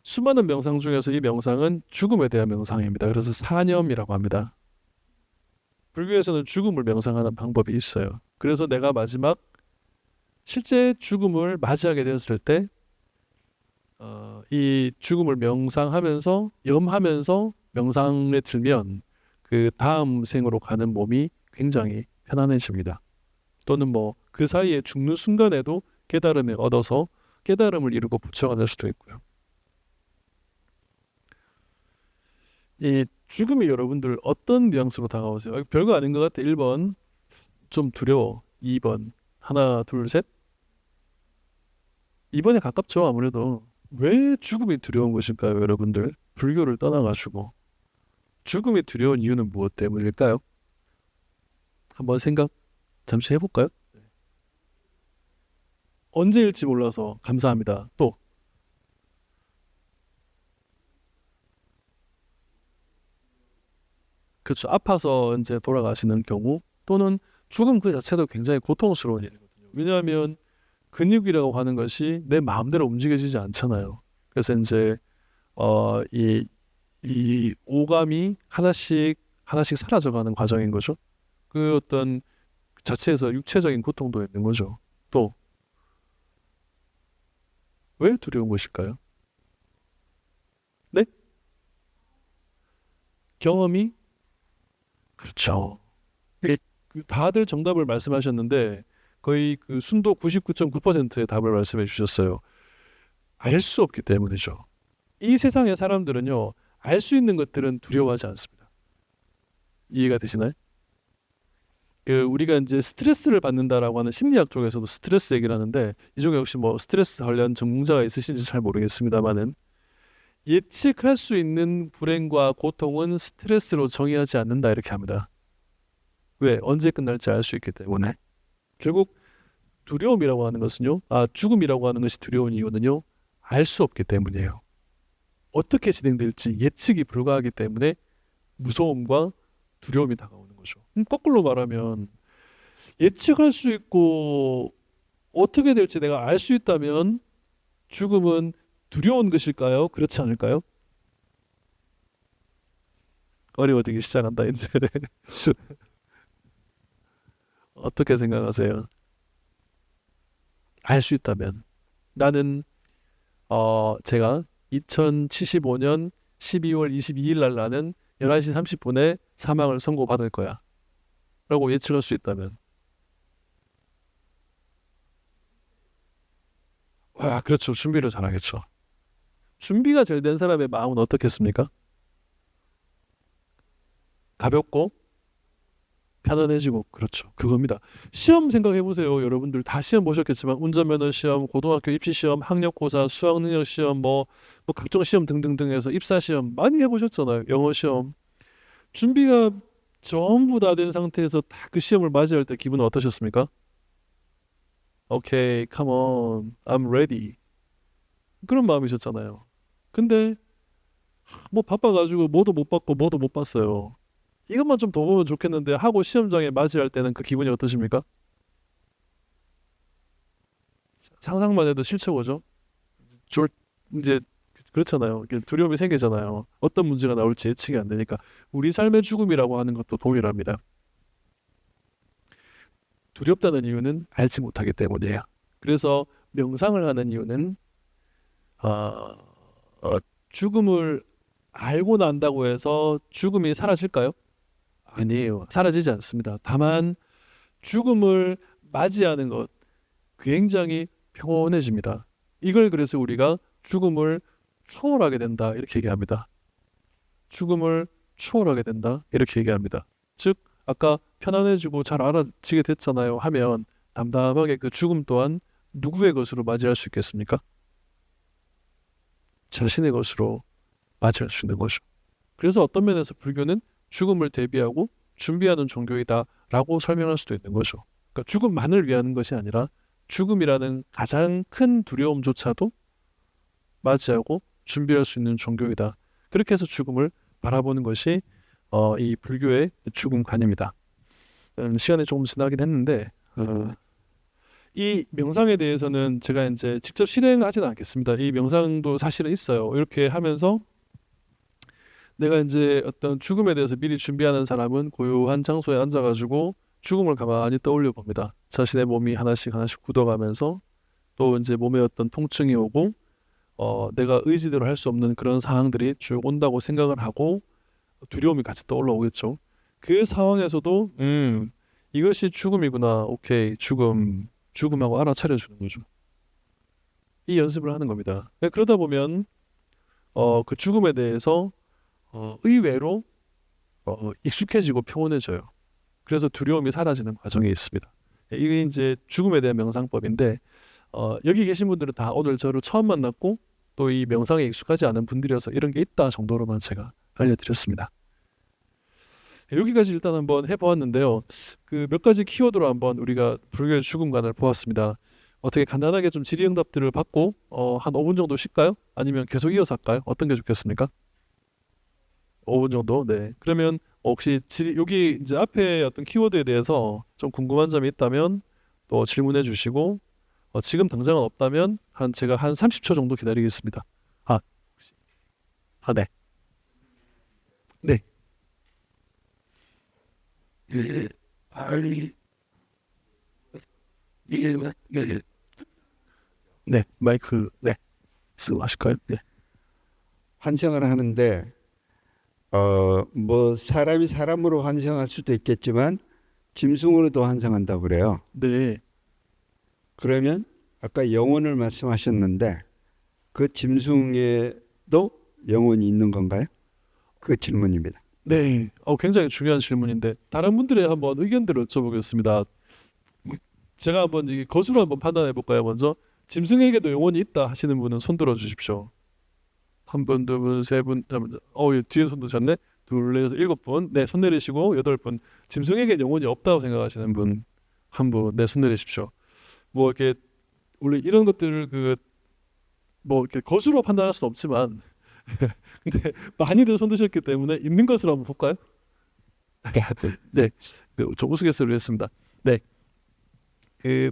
수많은 명상 중에서 이 명상은 죽음에 대한 명상입니다. 그래서 사념이라고 합니다. 불교에서는 죽음을 명상하는 방법이 있어요. 그래서 내가 마지막 실제 죽음을 맞이하게 되었을 때 이 죽음을 명상하면서 염하면서 명상에 들면 그 다음 생으로 가는 몸이 굉장히 편안해집니다. 또는 뭐 그 사이에 죽는 순간에도 깨달음을 얻어서 깨달음을 이루고 부처가 될 수도 있고요. 이 죽음이 여러분들 어떤 뉘앙스로 다가오세요? 별거 아닌 것 같아. 1번 좀 두려워. 2번 하나 둘 셋. 2번에 가깝죠. 아무래도 왜 죽음이 두려운 것일까요, 여러분들? 불교를 떠나가지고 죽음이 두려운 이유는 무엇 때문일까요? 한번 생각 잠시 해볼까요? 언제일지 몰라서 감사합니다. 또 그렇죠. 아파서 이제 돌아가시는 경우 또는 죽음 그 자체도 굉장히 고통스러운 일이거든요. 왜냐하면 근육이라고 하는 것이 내 마음대로 움직여지지 않잖아요. 그래서 이제 이 오감이 하나씩 하나씩 사라져가는 과정인 거죠. 그 어떤 자체에서 육체적인 고통도 있는 거죠. 또 왜 두려운 것일까요? 네? 경험이 그렇죠. 다들 정답을 말씀하셨는데 거의 그 순도 99.9%의 답을 말씀해 주셨어요. 알 수 없기 때문이죠. 이 세상의 사람들은요, 알 수 있는 것들은 두려워하지 않습니다. 이해가 되시나요? 우리가 이제 스트레스를 받는다라고 하는 심리학 쪽에서도 스트레스 얘기를 하는데 이 중에 혹시 뭐 스트레스 관련 전문가가 있으신지 잘 모르겠습니다만은 예측할 수 있는 불행과 고통은 스트레스로 정의하지 않는다 이렇게 합니다. 왜? 언제 끝날지 알 수 있기 때문에. 결국 두려움이라고 하는 것은요, 죽음이라고 하는 것이 두려운 이유는요, 알 수 없기 때문이에요. 어떻게 진행될지 예측이 불가하기 때문에 무서움과 두려움이 다가오는 거죠. 거꾸로 말하면 예측할 수 있고 어떻게 될지 내가 알 수 있다면 죽음은 두려운 것일까요? 그렇지 않을까요? 어려워지기 시작한다 이제. 어떻게 생각하세요? 알 수 있다면 나는 제가 2075년 12월 22일 날 나는 11시 30분에 사망을 선고받을 거야. 라고 예측할 수 있다면. 아, 그렇죠. 준비를 잘하겠죠. 준비가 잘 된 사람의 마음은 어떻겠습니까? 가볍고 편안해지고. 그렇죠. 그겁니다. 시험 생각해 보세요. 여러분들 다 시험 보셨겠지만 운전면허 시험, 고등학교 입시 시험, 학력고사, 수학 능력 시험, 뭐 각종 시험 등등등 해서 입사 시험 많이 해보셨잖아요. 영어 시험. 준비가 전부 다 된 상태에서 다 그 시험을 맞이할 때 기분은 어떠셨습니까? 오케이, come on, I'm ready. 그런 마음이셨잖아요. 근데 뭐 바빠가지고 뭐도 못 봤고 뭐도 못 봤어요. 이것만 좀 더 보면 좋겠는데 하고 시험장에 맞이할 때는 그 기분이 어떠십니까? 상상만 해도 싫죠, 그죠? 졸 이제 그렇잖아요. 이게 두려움이 생기잖아요. 어떤 문제가 나올지 예측이 안 되니까 우리 삶의 죽음이라고 하는 것도 동일합니다. 두렵다는 이유는 알지 못하기 때문이에요. 그래서 명상을 하는 이유는 어, 죽음을 알고 난다고 해서 죽음이 사라질까요? 아니에요. 사라지지 않습니다. 다만 죽음을 맞이하는 것 굉장히 평온해집니다. 이걸 그래서 우리가 죽음을 초월하게 된다 이렇게 얘기합니다. 죽음을 초월하게 된다 이렇게 얘기합니다. 즉 아까 편안해지고 잘 알아지게 됐잖아요 하면 담담하게 그 죽음 또한 누구의 것으로 맞이할 수 있겠습니까? 자신의 것으로 맞이할 수 있는 거죠. 그래서 어떤 면에서 불교는 죽음을 대비하고 준비하는 종교이다라고 설명할 수도 있는 거죠. 그러니까 죽음만을 위한 것이 아니라 죽음이라는 가장 큰 두려움조차도 맞이하고 준비할 수 있는 종교이다. 그렇게 해서 죽음을 바라보는 것이 이 불교의 죽음관입니다. 시간이 조금 지나긴 했는데 이 명상에 대해서는 제가 이제 직접 실행하지는 않겠습니다. 이 명상도 사실은 있어요. 이렇게 하면서 내가 이제 어떤 죽음에 대해서 미리 준비하는 사람은 고요한 장소에 앉아가지고 죽음을 가만히 떠올려 봅니다. 자신의 몸이 하나씩 하나씩 굳어가면서 또 이제 몸에 어떤 통증이 오고 내가 의지대로 할 수 없는 그런 상황들이 쭉 온다고 생각을 하고 두려움이 같이 떠올라오겠죠. 그 상황에서도 이것이 죽음이구나. 오케이, 죽음하고 알아차려주는 거죠. 이 연습을 하는 겁니다. 그러다 보면 그 죽음에 대해서 의외로 익숙해지고 평온해져요. 그래서 두려움이 사라지는 과정이 있습니다. 이게 이제 죽음에 대한 명상법인데 여기 계신 분들은 다 오늘 저를 처음 만났고 또 이 명상에 익숙하지 않은 분들이어서 이런 게 있다 정도로만 제가 알려드렸습니다. 여기까지 일단 한번 해보았는데요. 그 몇 가지 키워드로 한번 우리가 불교의 죽음관을 보았습니다. 어떻게 간단하게 좀 질의응답들을 받고 한 5분 정도 쉴까요? 아니면 계속 이어서 할까요? 어떤 게 좋겠습니까? 5분 정도? 네. 그러면 혹시 여기 이제 앞에 어떤 키워드에 대해서 좀 궁금한 점이 있다면 또 질문해 주시고 지금 당장은 없다면 제가 한 30초 정도 기다리겠습니다. 아, 네. 네. 네. 마이크 네. 쓰고 하실까요? 네. 환생을 하는데 뭐 사람이 사람으로 환생할 수도 있겠지만 짐승으로도 환생한다고 그래요. 네. 그러면 아까 영혼을 말씀하셨는데 그 짐승에도 영혼이 있는 건가요? 그 질문입니다. 네. 굉장히 중요한 질문인데 다른 분들의 한번 의견들을 여쭤보겠습니다. 제가 한번 이 것으로 한번 판단해 볼까요? 먼저 짐승에게도 영혼이 있다 하시는 분은 손 들어 주십시오. 한 분, 두 분, 세 분, 뒤에 손 드셨네. 둘, 넷, 여섯, 일곱 분. 네, 손 내리시고 여덟 분. 짐승에게 영혼이 없다고 생각하시는 분 한 분, 네, 손 내리십시오. 뭐 이렇게 원래 이런 것들을 뭐 이렇게 것으로 판단할 수는 없지만 근데 많이들 손 드셨기 때문에 있는 것으로 한번 볼까요? 네, 좀 우스갯소리를 했습니다. 네, 그,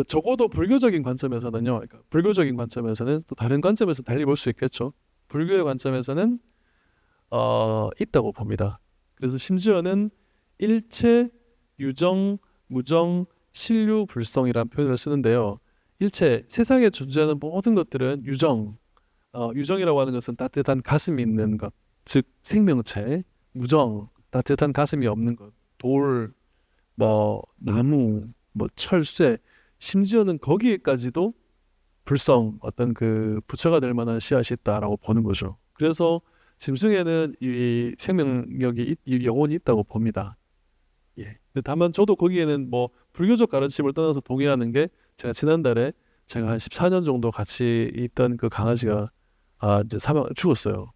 적어도 불교적인 관점에서는요. 그러니까 불교적인 관점에서는 또 다른 관점에서 달리 볼 수 있겠죠. 불교의 관점에서는 있다고 봅니다. 그래서 심지어는 일체, 유정, 무정, 실류, 불성이라는 표현을 쓰는데요. 일체, 세상에 존재하는 모든 것들은 유정이라고 하는 것은 따뜻한 가슴이 있는 것, 즉 생명체, 무정, 따뜻한 가슴이 없는 것, 돌, 뭐 나무, 뭐 철새, 심지어는 거기에까지도 불성 어떤 그 부처가 될 만한 씨앗이 있다라고 보는 거죠. 그래서 짐승에는 이 생명력이 이 영혼이 있다고 봅니다. 예. 근데 다만 저도 거기에는 뭐 불교적 가르침을 떠나서 동의하는 게 제가 지난달에 제가 한 14년 정도 같이 있던 그 강아지가 이제 죽었어요.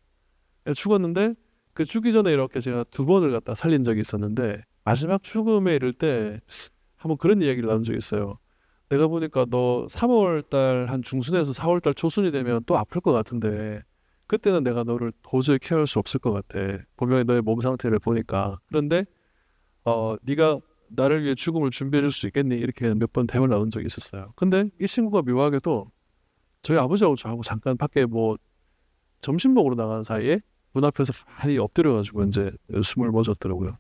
예, 죽었는데 그 죽기 전에 이렇게 제가 두 번을 갖다 살린 적이 있었는데 마지막 죽음에 이를 때 한번 그런 이야기를 나눈 적이 있어요. 내가 보니까 너 3월 달 한 중순에서 4월 달 초순이 되면 또 아플 것 같은데 그때는 내가 너를 도저히 케어할 수 없을 것 같아. 분명히 너의 몸 상태를 보니까. 그런데 네가 나를 위해 죽음을 준비해 줄 수 있겠니? 이렇게 몇 번 대화를 나눈 적이 있었어요. 근데 이 친구가 묘하게도 저희 아버지하고 저하고 잠깐 밖에 뭐 점심 먹으러 나가는 사이에 문 앞에서 많이 엎드려가지고 이제 숨을 멎었더라고요.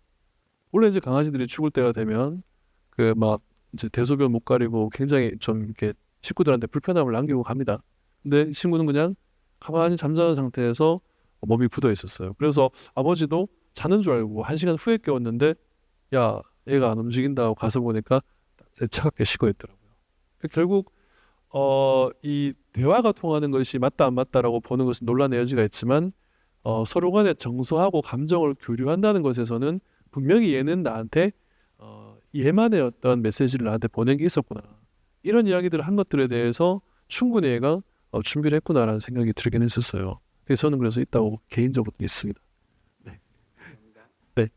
원래 이제 강아지들이 죽을 때가 되면 그 막 이제 대소변 못 가리고 굉장히 좀 이렇게 식구들한테 불편함을 남기고 갑니다. 근데 이 친구는 그냥 가만히 잠자는 상태에서 몸이 굳어 있었어요. 그래서 아버지도 자는 줄 알고 1시간 후에 깨웠는데 야, 얘가 안 움직인다고 가서 보니까 차갑게 식어 있더라고요. 결국 이 대화가 통하는 것이 맞다 안 맞다라고 보는 것은 논란의 여지가 있지만 서로 간에 정서하고 감정을 교류한다는 것에서는 분명히 얘는 나한테 얘만의 어떤 메시지를 나한테 보낸 게 있었구나. 이런 이야기들을 한 것들에 대해서 충분히 얘가 준비를 했구나라는 생각이 들긴 했었어요. 그래서 저는 그래서 있다고 개인적으로 믿습니다. 네. 네.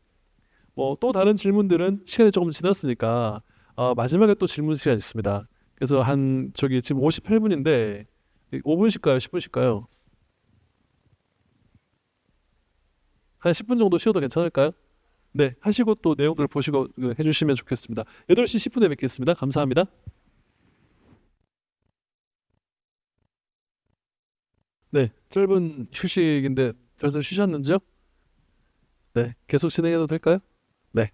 뭐 또 다른 질문들은 시간이 조금 지났으니까 마지막에 또 질문 시간 있습니다. 그래서 한 저기 지금 58분인데 5분씩 가요, 10분씩 가요? 한 10분 정도 쉬어도 괜찮을까요? 네, 하시고 또 내용들 보시고 해주시면 좋겠습니다. 8시 10분에 뵙겠습니다. 감사합니다. 네, 짧은 휴식인데 잘 쉬셨는지요? 네, 계속 진행해도 될까요? 네.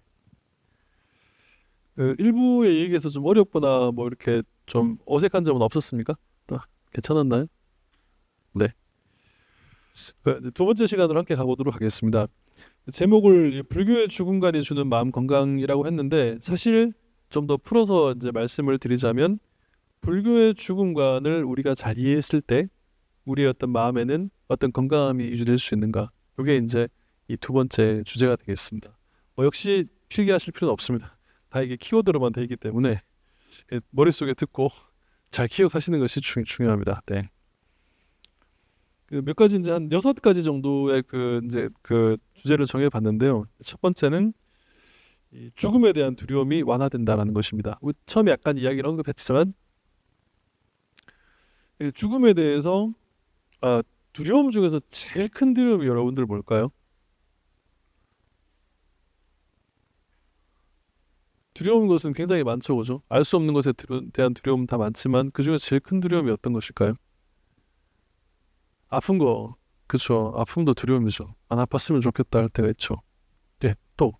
그 일부의 얘기에서 좀 어렵거나 뭐 이렇게 좀 어색한 점은 없었습니까? 괜찮았나요? 네. 이제 두 번째 시간으로 함께 가보도록 하겠습니다. 제목을 이 불교의 죽음관이 주는 마음 건강이라고 했는데 사실 좀 더 풀어서 이제 말씀을 드리자면 불교의 죽음관을 우리가 잘 이해했을 때 우리의 어떤 마음에는 어떤 건강함이 유지될 수 있는가? 이게 이제 이 두 번째 주제가 되겠습니다. 뭐 역시 필기하실 필요는 없습니다. 다 이게 키워드로만 되어 있기 때문에 머릿속에 듣고 잘 기억하시는 것이 중요합니다. 네. 그 몇 가지 이제 한 6가지 정도의 그 이제 그 주제를 정해 봤는데요. 첫 번째는 이 죽음에 대한 두려움이 완화된다라는 것입니다. 우리 처음에 약간 이야기를 언급했지만 이 죽음에 대해서 두려움 중에서 제일 큰 두려움이 여러분들 뭘까요? 두려운 것은 굉장히 많죠, 그죠? 알 수 없는 것에 대한 두려움 다 많지만 그 중에서 제일 큰 두려움이 어떤 것일까요? 아픈 거, 그쵸? 아픔도 두려움이죠. 안 아팠으면 좋겠다 할 때가 있죠. 네, 또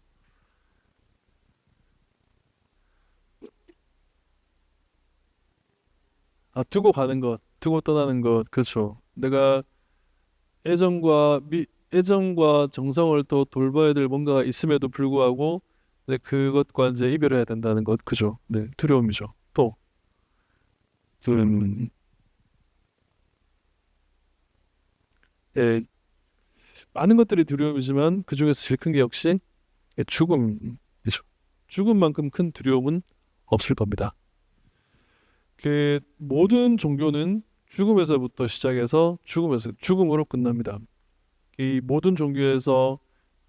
두고 가는 것, 두고 떠나는 것, 그렇죠. 내가 애정과 정성을 또 돌봐야 될 뭔가가 있음에도 불구하고 네, 그것과 이제 이별해야 된다는 것, 그죠? 네, 두려움이죠. 또, 음, 예, 많은 것들이 두려움이지만 그 중에서 제일 큰 게 역시 죽음이죠. 죽음만큼 큰 두려움은 없을 겁니다. 그 모든 종교는 죽음에서부터 시작해서 죽음으로 끝납니다. 이 모든 종교에서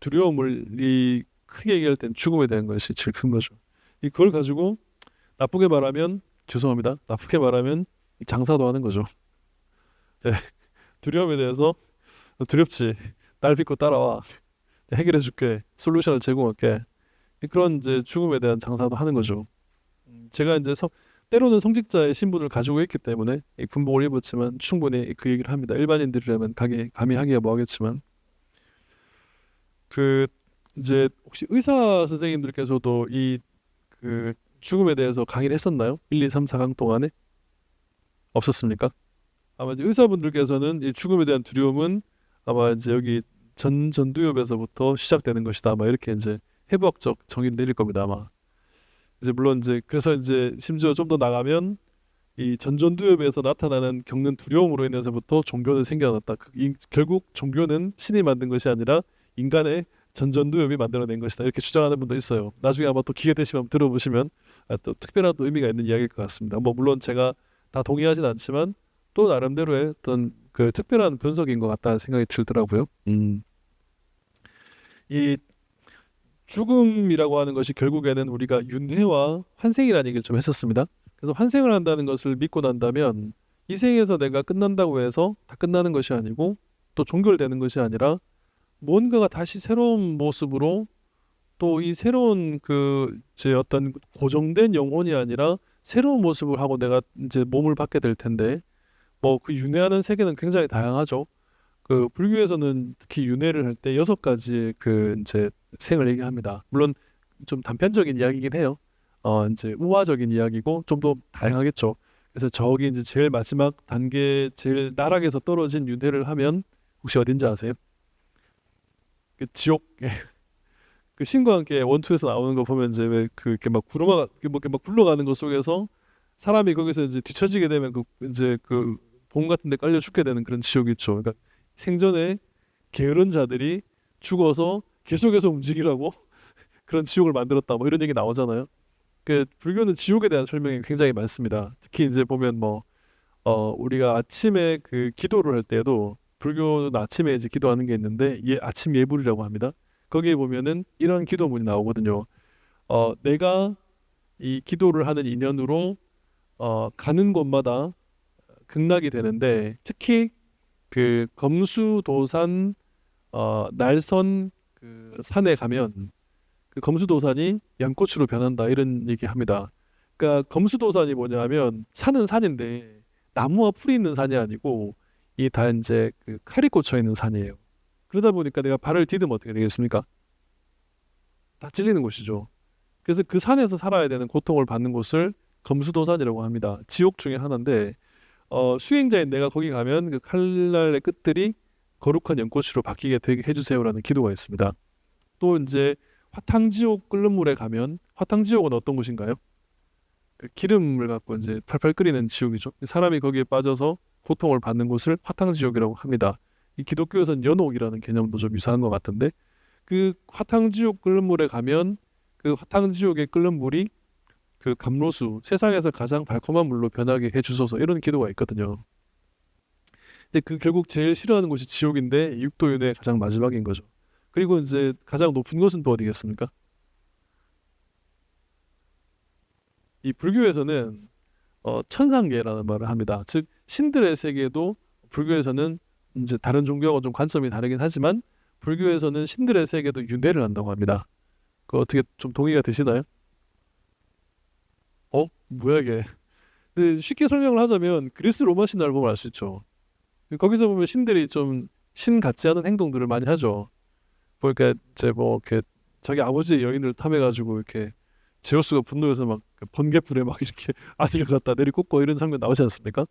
두려움을 이 크게 얘기할 땐 죽음에 대한 것이 제일 큰 거죠. 그걸 가지고 나쁘게 말하면 죄송합니다. 나쁘게 말하면 장사도 하는 거죠. 예, 두려움에 대해서 두렵지. 날 믿고 따라와. 해결해 줄게. 솔루션을 제공할게. 그런 이제 죽음에 대한 장사도 하는 거죠. 제가 이제 때로는 성직자의 신분을 가지고 있기 때문에 이 군복을 입었지만 충분히 그 얘기를 합니다. 일반인들이라면 감히 하기가 뭐하겠지만 그 이제 혹시 의사 선생님들께서도 이 그 죽음에 대해서 강의를 했었나요? 1, 2, 3, 4강 동안에 없었습니까? 아마 이제 의사분들께서는 이 죽음에 대한 두려움은 아마 이제 여기 전두엽에서부터 시작되는 것이다. 아마 이렇게 이제 해부학적 정의를 내릴 겁니다. 아마 이제 물론 이제 그래서 이제 심지어 좀 더 나가면 이 전전두엽에서 나타나는 겪는 두려움으로 인해서부터 종교는 생겨났다. 결국 종교는 신이 만든 것이 아니라 인간의 전전두엽이 만들어낸 것이다. 이렇게 주장하는 분도 있어요. 나중에 아마 또 기회 되시면 한번 들어보시면 또 특별한 또 의미가 있는 이야기일 것 같습니다. 뭐 물론 제가 다 동의하진 않지만 또 나름대로의 어떤 그 특별한 분석인 것 같다는 생각이 들더라고요. 이 죽음이라고 하는 것이 결국에는 우리가 윤회와 환생이라는 얘기를 좀 했었습니다. 그래서 환생을 한다는 것을 믿고 난다면 이 생에서 내가 끝난다고 해서 다 끝나는 것이 아니고 또 종결되는 것이 아니라 뭔가가 다시 새로운 모습으로 또 이 새로운 그 제 어떤 고정된 영혼이 아니라 새로운 모습을 하고 내가 이제 몸을 받게 될 텐데 뭐 그 윤회하는 세계는 굉장히 다양하죠. 그 불교에서는 특히 윤회를 할 때 6가지 그 이제 생을 얘기합니다. 물론 좀 단편적인 이야기이긴 해요. 이제 우화적인 이야기고 좀 더 다양하겠죠. 그래서 저기 이제 제일 마지막 단계 제일 나락에서 떨어진 윤회를 하면 혹시 어딘지 아세요? 그 지옥. 그 신과 함께 원투에서 나오는 거 보면 이제 왜 그 이렇게 막 구르마 이렇게 막 굴러가는 것 속에서 사람이 거기서 이제 뒤처지게 되면 그 이제 그 봉 같은 데 깔려 죽게 되는 그런 지옥이 있죠. 그러니까 생전에 게으른 자들이 죽어서 계속해서 움직이라고 그런 지옥을 만들었다. 뭐 이런 얘기 나오잖아요. 그 불교는 지옥에 대한 설명이 굉장히 많습니다. 특히 이제 보면 뭐 우리가 아침에 그 기도를 할 때도 불교는 아침에 이제 기도하는 게 있는데 아침 예불이라고 합니다. 거기에 보면은 이런 기도문이 나오거든요. 내가 이 기도를 하는 인연으로 가는 곳마다 극락이 되는데 특히 그 검수도산 날선 그 산에 가면 그 검수도산이 양꼬치로 변한다 이런 얘기합니다. 그러니까 검수도산이 뭐냐면 산은 산인데 나무와 풀이 있는 산이 아니고 이 다 이제 그 칼이 꽂혀 있는 산이에요. 그러다 보니까 내가 발을 디디면 어떻게 되겠습니까? 다 찔리는 곳이죠. 그래서 그 산에서 살아야 되는 고통을 받는 곳을 검수도산이라고 합니다. 지옥 중에 하나인데 수행자인 내가 거기 가면 그 칼날의 끝들이 거룩한 연꽃으로 바뀌게 되게 해주세요라는 기도가 있습니다. 또 이제 화탕지옥 끓는 물에 가면 화탕지옥은 어떤 곳인가요? 그 기름을 갖고 이제 팔팔 끓이는 지옥이죠. 사람이 거기에 빠져서 고통을 받는 곳을 화탕지옥이라고 합니다. 이 기독교에서는 연옥이라는 개념도 좀 유사한 것 같은데 그 화탕지옥 끓는 물에 가면 그 화탕지옥에 끓는 물이 그 감로수 세상에서 가장 달콤한 물로 변하게 해주소서 이런 기도가 있거든요. 근데 그 결국 제일 싫어하는 곳이 지옥인데 육도윤회 가장 마지막인 거죠. 그리고 이제 가장 높은 곳은 또 어디겠습니까? 이 불교에서는 천상계라는 말을 합니다. 즉 신들의 세계도 불교에서는 이제 다른 종교하고 좀 관점이 다르긴 하지만 불교에서는 신들의 세계도 윤회를 한다고 합니다. 그 어떻게 좀 동의가 되시나요? 뭐야 이게? 근데 쉽게 설명을 하자면 그리스 로마 신화를 보면 알 수 있죠. 거기서 보면 신들이 좀 신 같지 않은 행동들을 많이 하죠. 보니까 이제 뭐 이렇게 자기 아버지의 여인을 탐해가지고 이렇게 제우스가 분노해서 막 번개불에 막 이렇게 아들을 갖다 내리꽂고 이런 장면 나오지 않습니까?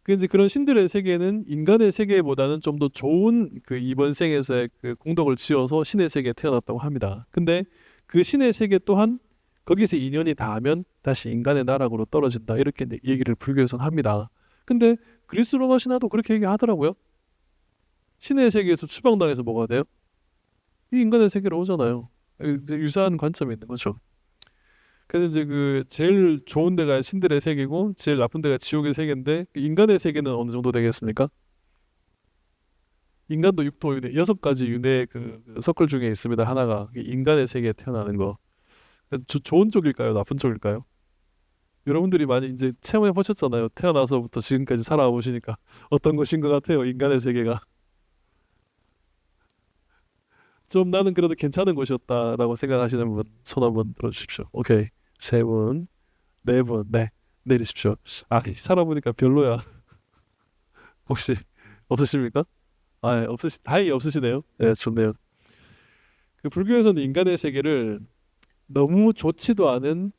그 이제 그런 신들의 세계는 인간의 세계보다는 좀 더 좋은 그 이번 생에서의 그 공덕을 지어서 신의 세계에 태어났다고 합니다. 근데 그 신의 세계 또한 거기서 인연이 닿으면 다시 인간의 나락으로 떨어진다 이렇게 얘기를 불교에서는 합니다. 근데 그리스 로마 신화도 그렇게 얘기하더라고요. 신의 세계에서 추방당해서 뭐가 돼요? 이 인간의 세계로 오잖아요. 유사한 관점이 있는 거죠. 그래서 이제 그 제일 좋은 데가 신들의 세계고 제일 나쁜 데가 지옥의 세계인데 인간의 세계는 어느 정도 되겠습니까? 인간도 육도 윤회 6가지 윤회 그 서클 중에 있습니다. 하나가 인간의 세계에 태어나는 거. 좋은 쪽일까요? 나쁜 쪽일까요? 여러분들이 많이 이제 체험해 보셨잖아요. 태어나서부터 지금까지 살아보시니까 어떤 것인 것 같아요? 인간의 세계가 좀 나는 그래도 괜찮은 곳이었다라고 생각하시는 분 손 한번 들어주십시오. 오케이, 3분, 4분, 네, 내리십시오. 살아보니까 별로야. 혹시 없으십니까? 다행히 없으시네요. 네, 좋네요. 그 불교에서는 인간의 세계를 너무 좋지도 않은,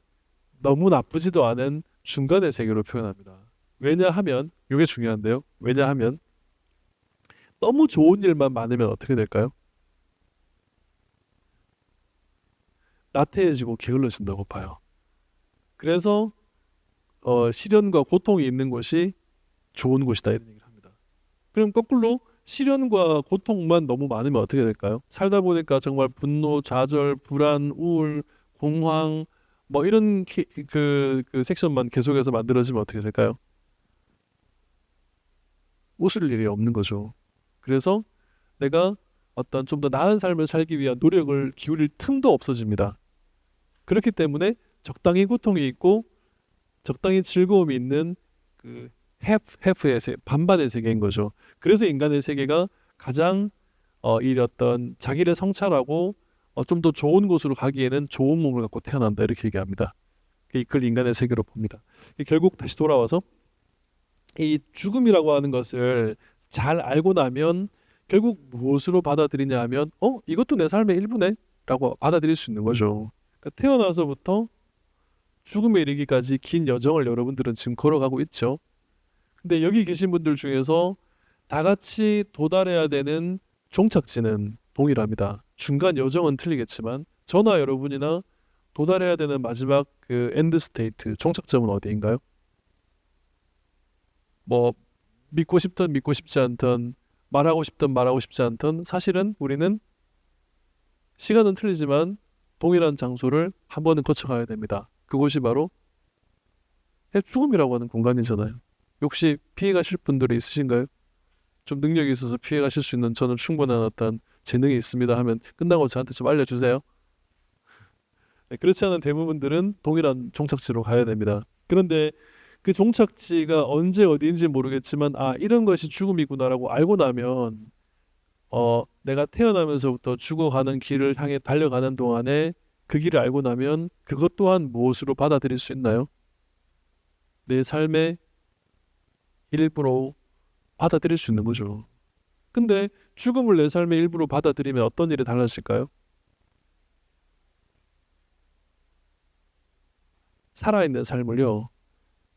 너무 나쁘지도 않은 중간의 세계로 표현합니다. 왜냐하면, 이게 중요한데요. 왜냐하면 너무 좋은 일만 많으면 어떻게 될까요? 나태해지고 게을러진다고 봐요. 그래서 시련과 고통이 있는 곳이 좋은 곳이다 이런 얘기를 합니다. 그럼 거꾸로 시련과 고통만 너무 많으면 어떻게 될까요? 살다 보니까 정말 분노, 좌절, 불안, 우울, 공황 뭐 이런 그 섹션만 계속해서 만들어지면 어떻게 될까요? 웃을 일이 없는 거죠. 그래서 내가 어떤 좀 더 나은 삶을 살기 위한 노력을 기울일 틈도 없어집니다. 그렇기 때문에 적당히 고통이 있고 적당히 즐거움이 있는 그 해프의 반반의 세계인 거죠. 그래서 인간의 세계가 가장 이 어떤 자기를 성찰하고 좀 더 좋은 곳으로 가기에는 좋은 몸을 갖고 태어난다 이렇게 얘기합니다. 이걸 인간의 세계로 봅니다. 결국 다시 돌아와서 이 죽음이라고 하는 것을 잘 알고 나면 결국 무엇으로 받아들이냐 하면 이것도 내 삶의 일부네 라고 받아들일 수 있는 거죠. 그러니까 태어나서부터 죽음에 이르기까지 긴 여정을 여러분들은 지금 걸어가고 있죠. 근데 여기 계신 분들 중에서 다 같이 도달해야 되는 종착지는 동일합니다. 중간 여정은 틀리겠지만 저나 여러분이나 도달해야 되는 마지막 그 엔드 스테이트 종착점은 어디인가요? 뭐 믿고 싶든 믿고 싶지 않든 말하고 싶든 말하고 싶지 않든 사실은 우리는 시간은 틀리지만 동일한 장소를 한 번은 거쳐가야 됩니다. 그곳이 바로 죽음이라고 하는 공간이잖아요. 혹시 피해가실 분들이 있으신가요? 좀 능력이 있어서 피해가실 수 있는 저는 충분한 어떤 재능이 있습니다 하면 끝나고 저한테 좀 알려주세요. 네, 그렇지 않은 대부분들은 동일한 종착지로 가야 됩니다. 그런데 그 종착지가 언제 어디인지 모르겠지만 이런 것이 죽음이구나라고 알고 나면 내가 태어나면서부터 죽어가는 길을 향해 달려가는 동안에 그 길을 알고 나면 그것 또한 무엇으로 받아들일 수 있나요? 내 삶의 일부로 받아들일 수 있는 거죠. 근데 죽음을 내 삶의 일부로 받아들이면 어떤 일이 달라질까요? 살아있는 삶을요,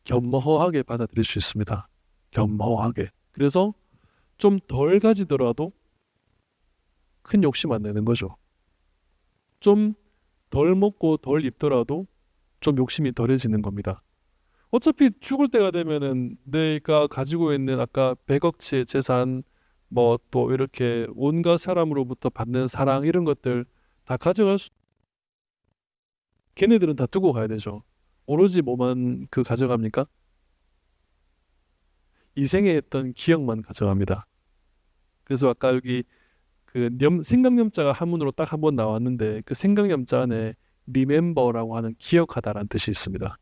겸허하게 받아들일 수 있습니다. 겸허하게. 그래서 좀 덜 가지더라도 큰 욕심 안 내는 거죠. 좀 덜 먹고 덜 입더라도 좀 욕심이 덜해지는 겁니다. 어차피 죽을 때가 되면은 내가 가지고 있는 아까 100억치의 재산, 뭐 또 이렇게 온갖 사람으로부터 받는 사랑 이런 것들 다 가져갈 수, 걔네들은 다 두고 가야 되죠. 오로지 뭐만 가져갑니까? 이 생에 했던 기억만 가져갑니다. 그래서 아까 여기 생각염자가 한문으로 딱 한 번 나왔는데 그 생각염자 안에 remember라고 하는 기억하다라는 뜻이 있습니다.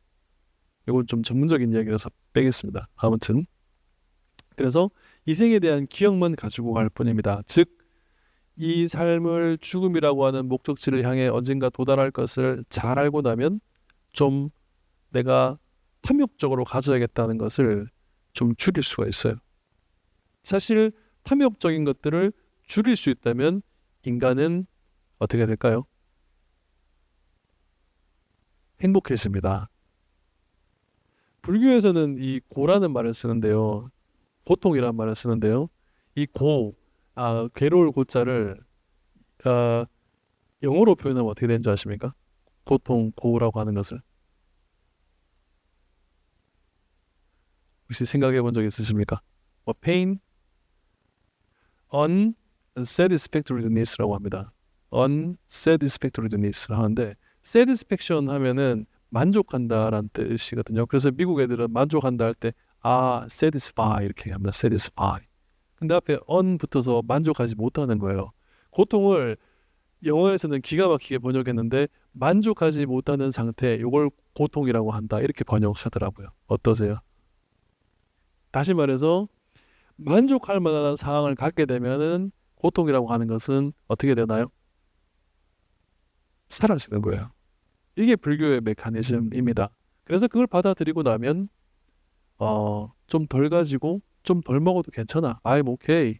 이건 좀 전문적인 이야기라서 빼겠습니다. 아무튼 그래서 이 생에 대한 기억만 가지고 갈 뿐입니다. 즉 이 삶을 죽음이라고 하는 목적지를 향해 언젠가 도달할 것을 잘 알고 나면 좀 내가 탐욕적으로 가져야겠다는 것을 좀 줄일 수가 있어요. 사실 탐욕적인 것들을 줄일 수 있다면 인간은 어떻게 될까요? 행복해집니다. 불교에서는 이 고라는 말을 쓰는데요. 고통이란 말을 쓰는데요. 이 괴로울 고자를 영어로 표현하면 어떻게 되는 줄 아십니까? 고통, 고라고 하는 것을. 혹시 생각해 본 적 있으십니까? pain, unsatisfactoriness라고 합니다. unsatisfactoriness라고 하는데 satisfaction 하면은 만족한다라는 뜻이거든요. 그래서 미국 애들은 만족한다 할 때 satisfy 이렇게 합니다. satisfy. 근데 앞에 on 붙어서 만족하지 못하는 거예요. 고통을 영어에서는 기가 막히게 번역했는데 만족하지 못하는 상태, 이걸 고통이라고 한다. 이렇게 번역하더라고요. 어떠세요? 다시 말해서 만족할 만한 상황을 갖게 되면은 고통이라고 하는 것은 어떻게 되나요? 사라지는 거예요. 이게 불교의 메커니즘입니다. 그래서 그걸 받아들이고 나면 좀 덜 가지고 좀 덜 먹어도 괜찮아. I'm okay.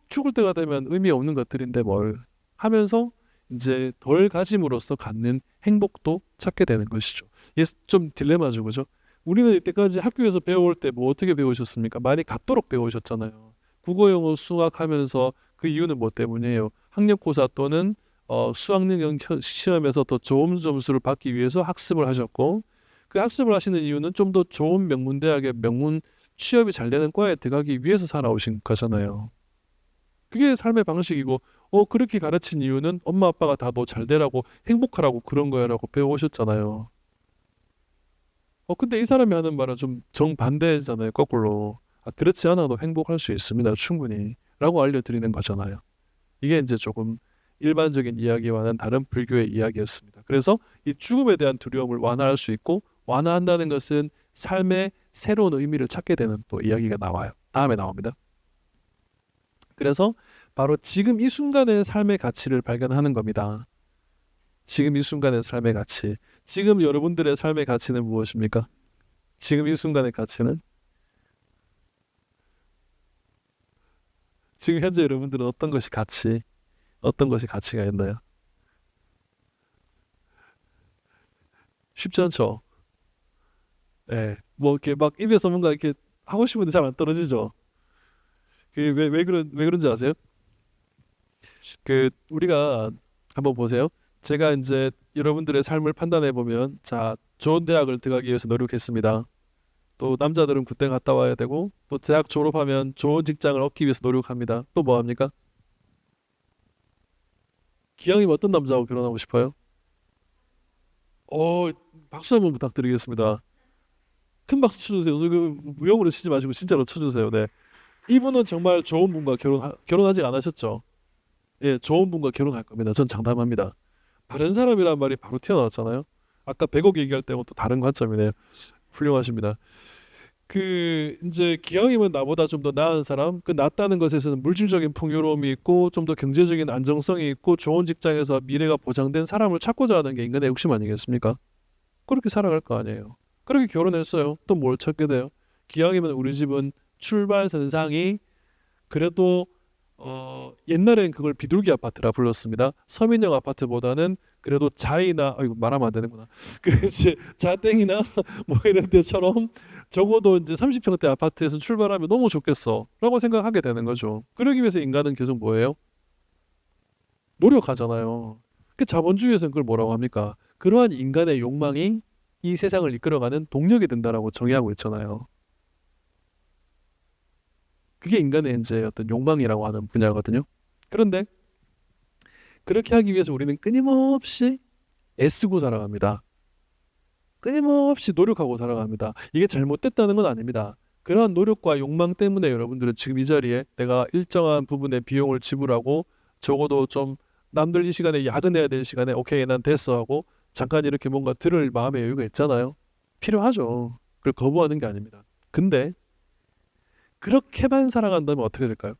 죽을 때가 되면 의미 없는 것들인데 뭘 하면서 이제 덜 가짐으로써 갖는 행복도 찾게 되는 것이죠. 이게 좀 딜레마죠, 그죠? 우리는 이때까지 학교에서 배울 때 뭐 어떻게 배우셨습니까? 많이 갖도록 배우셨잖아요. 국어, 영어, 수학 하면서 그 이유는 뭐 때문이에요? 학력고사 또는 수학능력 시험에서 더 좋은 점수를 받기 위해서 학습을 하셨고 그 학습을 하시는 이유는 좀 더 좋은 명문대학에 명문 취업이 잘 되는 과에 들어가기 위해서 살아오신 거잖아요. 그게 삶의 방식이고 그렇게 가르친 이유는 엄마 아빠가 다 너 잘 되라고 행복하라고 그런 거야라고 배워오셨잖아요. 근데 이 사람이 하는 말은 좀 정반대잖아요. 거꾸로. 그렇지 않아도 행복할 수 있습니다. 충분히. 라고 알려드리는 거잖아요. 이게 이제 조금 일반적인 이야기와는 다른 불교의 이야기였습니다. 그래서 이 죽음에 대한 두려움을 완화할 수 있고 완화한다는 것은 삶의 새로운 의미를 찾게 되는 또 이야기가 나와요. 다음에 나옵니다. 그래서 바로 지금 이 순간의 삶의 가치를 발견하는 겁니다. 지금 이 순간의 삶의 가치. 지금 여러분들의 삶의 가치는 무엇입니까? 지금 이 순간의 가치는? 지금 현재 여러분들은 어떤 것이 가치가 있나요? 쉽지 않죠? 예. 뭐 이렇게 막 입에서 뭔가 이렇게 하고 싶은데 잘 안 떨어지죠? 왜 그런지 아세요? 우리가 한번 보세요. 제가 이제 여러분들의 삶을 판단해 보면, 자, 좋은 대학을 들어가기 위해서 노력했습니다. 또 남자들은 군대 갔다 와야 되고, 또 대학 졸업하면 좋은 직장을 얻기 위해서 노력합니다. 또 뭐 합니까? 기왕이면 어떤 남자하고 결혼하고 싶어요? 어, 박수 한번 부탁드리겠습니다. 큰 박수 쳐주세요. 그 무용으로 치지 마시고 진짜로 쳐주세요. 네. 이분은 정말 좋은 분과 결혼하지 않으셨죠? 예, 좋은 분과 결혼할 겁니다. 전 장담합니다. 다른 사람이란 말이 바로 튀어나왔잖아요. 아까 100억 얘기할 때하고 또 다른 관점이네요. 훌륭하십니다. 이제 기왕이면 나보다 좀 더 나은 사람, 그 낫다는 것에서는 물질적인 풍요로움이 있고 좀 더 경제적인 안정성이 있고 좋은 직장에서 미래가 보장된 사람을 찾고자 하는 게 인간의 욕심 아니겠습니까? 그렇게 살아갈 거 아니에요. 그렇게 결혼했어요. 또 뭘 찾게 돼요? 기왕이면 우리 집은 출발선상이 그래도 옛날엔 그걸 비둘기 아파트라 불렀습니다. 서민형 아파트보다는 그래도 이거 말하면 안 되는구나. 이제 자땡이나 뭐 이런 데처럼 적어도 이제 30평대 아파트에서 출발하면 너무 좋겠어라고 생각하게 되는 거죠. 그러기 위해서 인간은 계속 뭐예요? 노력하잖아요. 그 자본주의에서는 그걸 뭐라고 합니까? 그러한 인간의 욕망이 이 세상을 이끌어가는 동력이 된다라고 정의하고 있잖아요. 그게 인간의 이제 어떤 욕망이라고 하는 분야거든요. 그런데 그렇게 하기 위해서 우리는 끊임없이 애쓰고 살아갑니다. 끊임없이 노력하고 살아갑니다. 이게 잘못됐다는 건 아닙니다. 그러한 노력과 욕망 때문에 여러분들은 지금 이 자리에 내가 일정한 부분의 비용을 지불하고 적어도 좀 남들 이 시간에 야근해야 될 시간에 오케이 난 됐어 하고 잠깐 이렇게 뭔가 들을 마음의 여유가 있잖아요. 필요하죠. 그걸 거부하는 게 아닙니다. 근데 그렇게만 살아간다면 어떻게 될까요?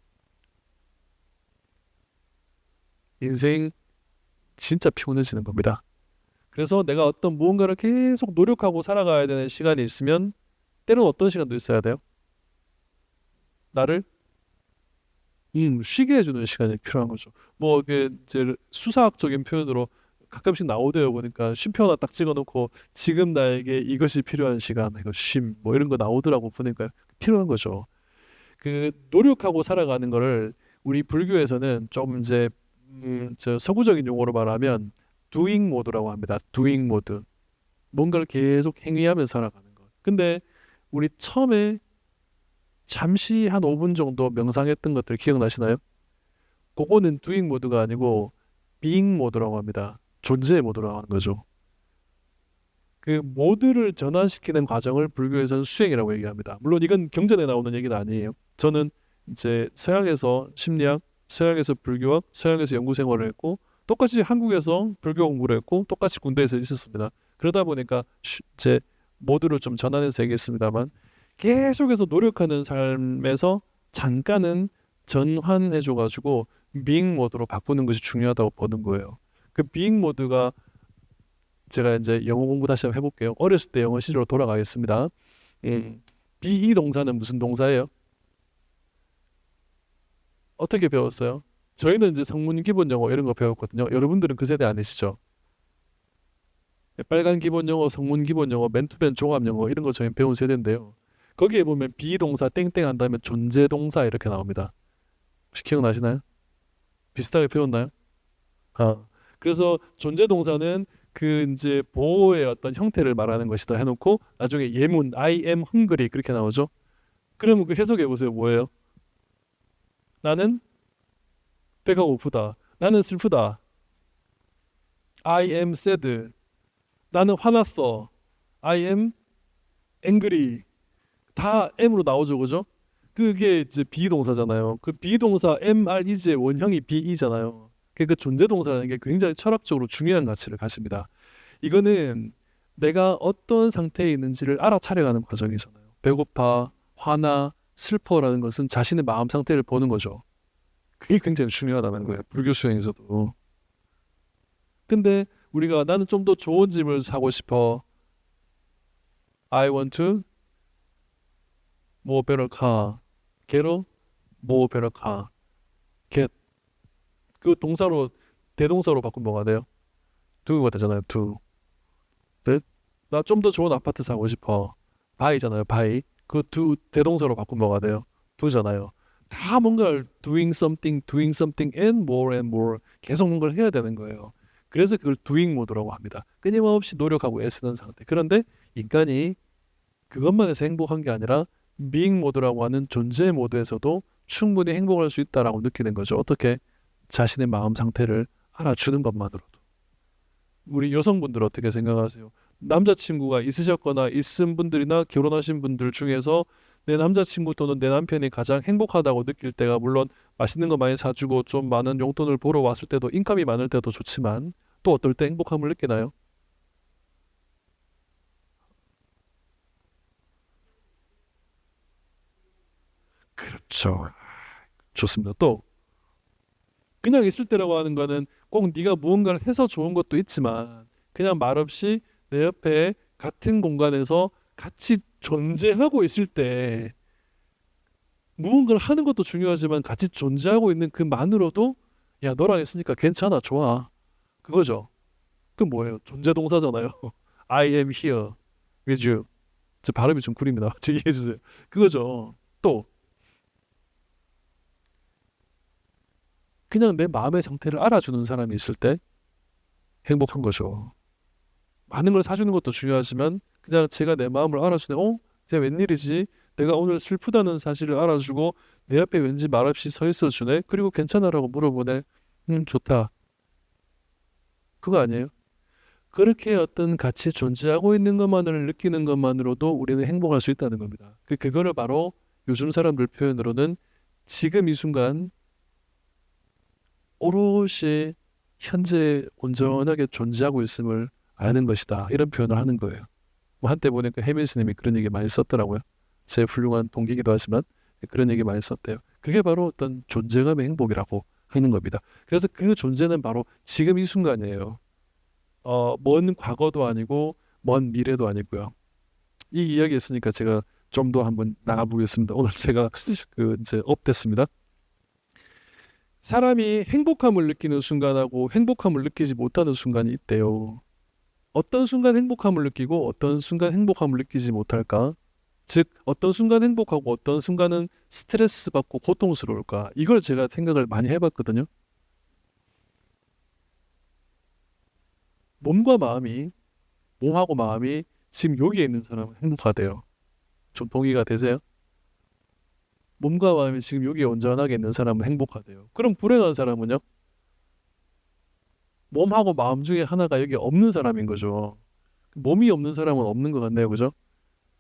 인생 진짜 피곤해지는 겁니다. 그래서 내가 어떤 무언가를 계속 노력하고 살아가야 되는 시간이 있으면 때로는 어떤 시간도 있어야 돼요? 나를 쉬게 해주는 시간이 필요한 거죠. 뭐 이제 수사학적인 표현으로 가끔씩 나오대요. 보니까 쉼표 하나 딱 찍어놓고 지금 나에게 이것이 필요한 시간, 이거 쉼, 뭐 이런 거 나오더라고 보니까 필요한 거죠. 노력하고 살아가는 거를 우리 불교에서는 좀 이제 저 서구적인 용어로 말하면 doing 모드라고 합니다. doing 모드. 뭔가를 계속 행위하면서 살아가는 것. 근데 우리 처음에 잠시 한 5분 정도 명상했던 것들 기억나시나요? 그거는 doing 모드가 아니고 being 모드라고 합니다. 존재의 모드라고 하는 거죠. 그 모드를 전환시키는 과정을 불교에서는 수행이라고 얘기합니다. 물론 이건 경전에 나오는 얘기는 아니에요. 저는 이제 서양에서 심리학, 서양에서 불교학, 서양에서 연구 생활을 했고 똑같이 한국에서 불교 공부를 했고 똑같이 군대에서 있었습니다. 그러다 보니까 제 모드를 좀 전환해서 얘기했습니다만 계속해서 노력하는 삶에서 잠깐은 전환해줘가지고 being 모드로 바꾸는 것이 중요하다고 보는 거예요. 그 being 모드가 제가 이제 영어 공부 다시 한번 해볼게요. 어렸을 때 영어 시절로 돌아가겠습니다. be 동사는 무슨 동사예요? 어떻게 배웠어요? 저희는 이제 성문 기본 영어 이런 거 배웠거든요. 여러분들은 그 세대 아니시죠? 빨간 기본 영어, 성문 기본 영어, 맨투맨 종합 영어 이런 거 저희 배운 세대인데요. 거기에 보면 비동사 땡땡 한 다음에 존재 동사 이렇게 나옵니다. 혹시 기억나시나요? 비슷하게 배웠나요? 아, 그래서 존재 동사는 그 이제 보호의 어떤 형태를 말하는 것이다 해놓고 나중에 예문 I am hungry 그렇게 나오죠. 그러면 그 해석해 보세요. 뭐예요? 나는 배가 고프다. 나는 슬프다. I am sad. 나는 화났어. I am angry. 다 M으로 나오죠, 그죠? 그게 이제 비동사잖아요. 그 비동사 MREG의 원형이 BE잖아요. 그 존재 동사라는 게 굉장히 철학적으로 중요한 가치를 가집니다. 이거는 내가 어떤 상태에 있는지를 알아차려가는 과정이잖아요. 배고파, 화나, 슬퍼라는 것은 자신의 마음 상태를 보는 거죠. 그게 굉장히 중요하다는 거예요. 불교 수행에서도. 근데 우리가 나는 좀 더 좋은 집을 사고 싶어. I want to more better car. get a more better car. get. 그 동사로 대동사로 바꾸면 뭐가 돼요? do가 되잖아요. do. 나 좀 더 좋은 아파트 사고 싶어. buy잖아요. buy. 그 do 대동사로 바꾸면 뭐가 돼요? do잖아요. 다 뭔가를 doing something and more 계속 뭔가를 해야 되는 거예요. 그래서 그걸 doing 모드라고 합니다. 끊임없이 노력하고 애쓰는 상태. 그런데 인간이 그것만 해서 행복한 게 아니라 being 모드라고 하는 존재 모드에서도 충분히 행복할 수 있다라고 느끼는 거죠. 어떻게? 자신의 마음 상태를 알아주는 것만으로도. 우리 여성분들 어떻게 생각하세요? 남자친구가 있으셨거나 있은 분들이나 결혼하신 분들 중에서 내 남자친구 또는 내 남편이 가장 행복하다고 느낄 때가 물론 맛있는 거 많이 사주고 좀 많은 용돈을 벌어 왔을 때도 인컴이 많을 때도 좋지만 또 어떨 때 행복함을 느끼나요? 그렇죠. 좋습니다. 또 그냥 있을 때라고 하는 거는 꼭 네가 무언가를 해서 좋은 것도 있지만 그냥 말없이 내 옆에 같은 공간에서 같이 존재하고 있을 때 무언가를 하는 것도 중요하지만 같이 존재하고 있는 그만으로도 야 너랑 있으니까 괜찮아 좋아 그거죠. 그 뭐예요? 존재 동사잖아요. I am here with you. 제 발음이 좀 구립니다. 이해해 주세요. 그거죠. 또 그냥 내 마음의 상태를 알아주는 사람이 있을 때 행복한 거죠. 많은 걸 사주는 것도 중요하지만 그냥 제가 내 마음을 알아주네. 쟤 웬일이지? 내가 오늘 슬프다는 사실을 알아주고 내 앞에 왠지 말없이 서 있어 주네. 그리고 괜찮아라고 물어보네. 좋다. 그거 아니에요? 그렇게 어떤 같이 존재하고 있는 것만을 느끼는 것만으로도 우리는 행복할 수 있다는 겁니다. 그거를 바로 요즘 사람들 표현으로는 지금 이 순간 오롯이 현재 온전하게 존재하고 있음을 아는 것이다. 이런 표현을 하는 거예요. 뭐 한때 보니까 해민 스님이 그런 얘기 많이 썼더라고요. 제 훌륭한 동기이기도 하지만 그런 얘기 많이 썼대요. 그게 바로 어떤 존재감의 행복이라고 하는 겁니다. 그래서 그 존재는 바로 지금 이 순간이에요. 먼 과거도 아니고 먼 미래도 아니고요. 이 이야기 했으니까 제가 좀 더 한번 나가보겠습니다. 오늘 제가 그 이제 업됐습니다. 사람이 행복함을 느끼는 순간하고 행복함을 느끼지 못하는 순간이 있대요. 어떤 순간 행복함을 느끼고 어떤 순간 행복함을 느끼지 못할까? 즉 어떤 순간 행복하고 어떤 순간은 스트레스 받고 고통스러울까? 이걸 제가 생각을 많이 해봤거든요. 몸과 마음이 몸하고 마음이 지금 여기에 있는 사람은 행복하대요. 좀 동의가 되세요? 몸과 마음이 지금 여기에 온전하게 있는 사람은 행복하대요. 그럼 불행한 사람은요? 몸하고 마음 중에 하나가 여기 없는 사람인 거죠. 몸이 없는 사람은 없는 것 같네요, 그죠?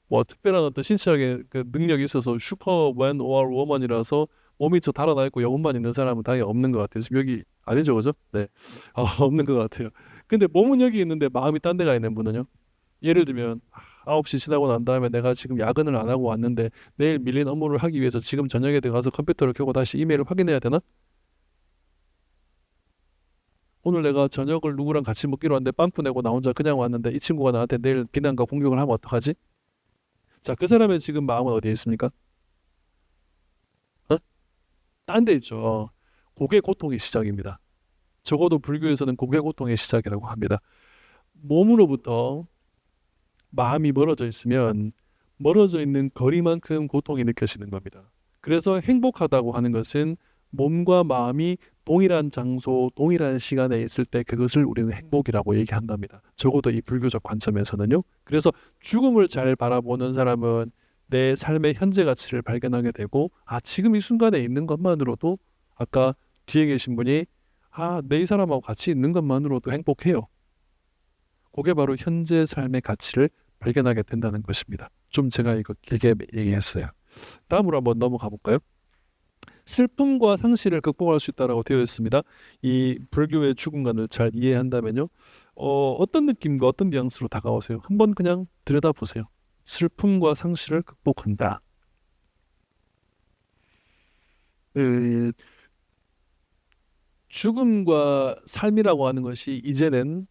뭐 특별한 어떤 신체적인 그 능력이 있어서 슈퍼맨 or 워먼이라서 몸이 저 달아나 있고 영혼만 있는 사람은 당연히 없는 것 같아요. 지금 여기 아니죠, 그죠? 네, 없는 것 같아요. 근데 몸은 여기 있는데 마음이 딴 데가 있는 분은요? 예를 들면 9시 지나고 난 다음에 내가 지금 야근을 안 하고 왔는데 내일 밀린 업무를 하기 위해서 지금 저녁에 들어가서 컴퓨터를 켜고 다시 이메일을 확인해야 되나? 오늘 내가 저녁을 누구랑 같이 먹기로 했는데 빵꾸 내고 나 혼자 그냥 왔는데 이 친구가 나한테 내일 비난과 공격을 하면 어떡하지? 자, 그 사람의 지금 마음은 어디에 있습니까? 어? 딴 데 있죠. 그게 고통의 시작입니다. 적어도 불교에서는 그게 고통의 시작이라고 합니다. 몸으로부터 마음이 멀어져 있으면 멀어져 있는 거리만큼 고통이 느껴지는 겁니다. 그래서 행복하다고 하는 것은 몸과 마음이 동일한 장소, 동일한 시간에 있을 때 그것을 우리는 행복이라고 얘기한답니다. 적어도 이 불교적 관점에서는요. 그래서 죽음을 잘 바라보는 사람은 내 삶의 현재 가치를 발견하게 되고, 아, 지금 이 순간에 있는 것만으로도, 아까 뒤에 계신 분이, 아, 내 이 사람하고 같이 있는 것만으로도 행복해요. 그게 바로 현재 삶의 가치를 발견하게 된다는 것입니다. 좀 제가 이거 길게 얘기했어요. 다음으로 한번 넘어가 볼까요? 슬픔과 상실을 극복할 수 있다라고 되어 있습니다. 이 불교의 죽음관을 잘 이해한다면요. 어떤 느낌과 어떤 뉘앙스로 다가오세요? 한번 그냥 들여다보세요. 슬픔과 상실을 극복한다. 그 죽음과 삶이라고 하는 것이 이제는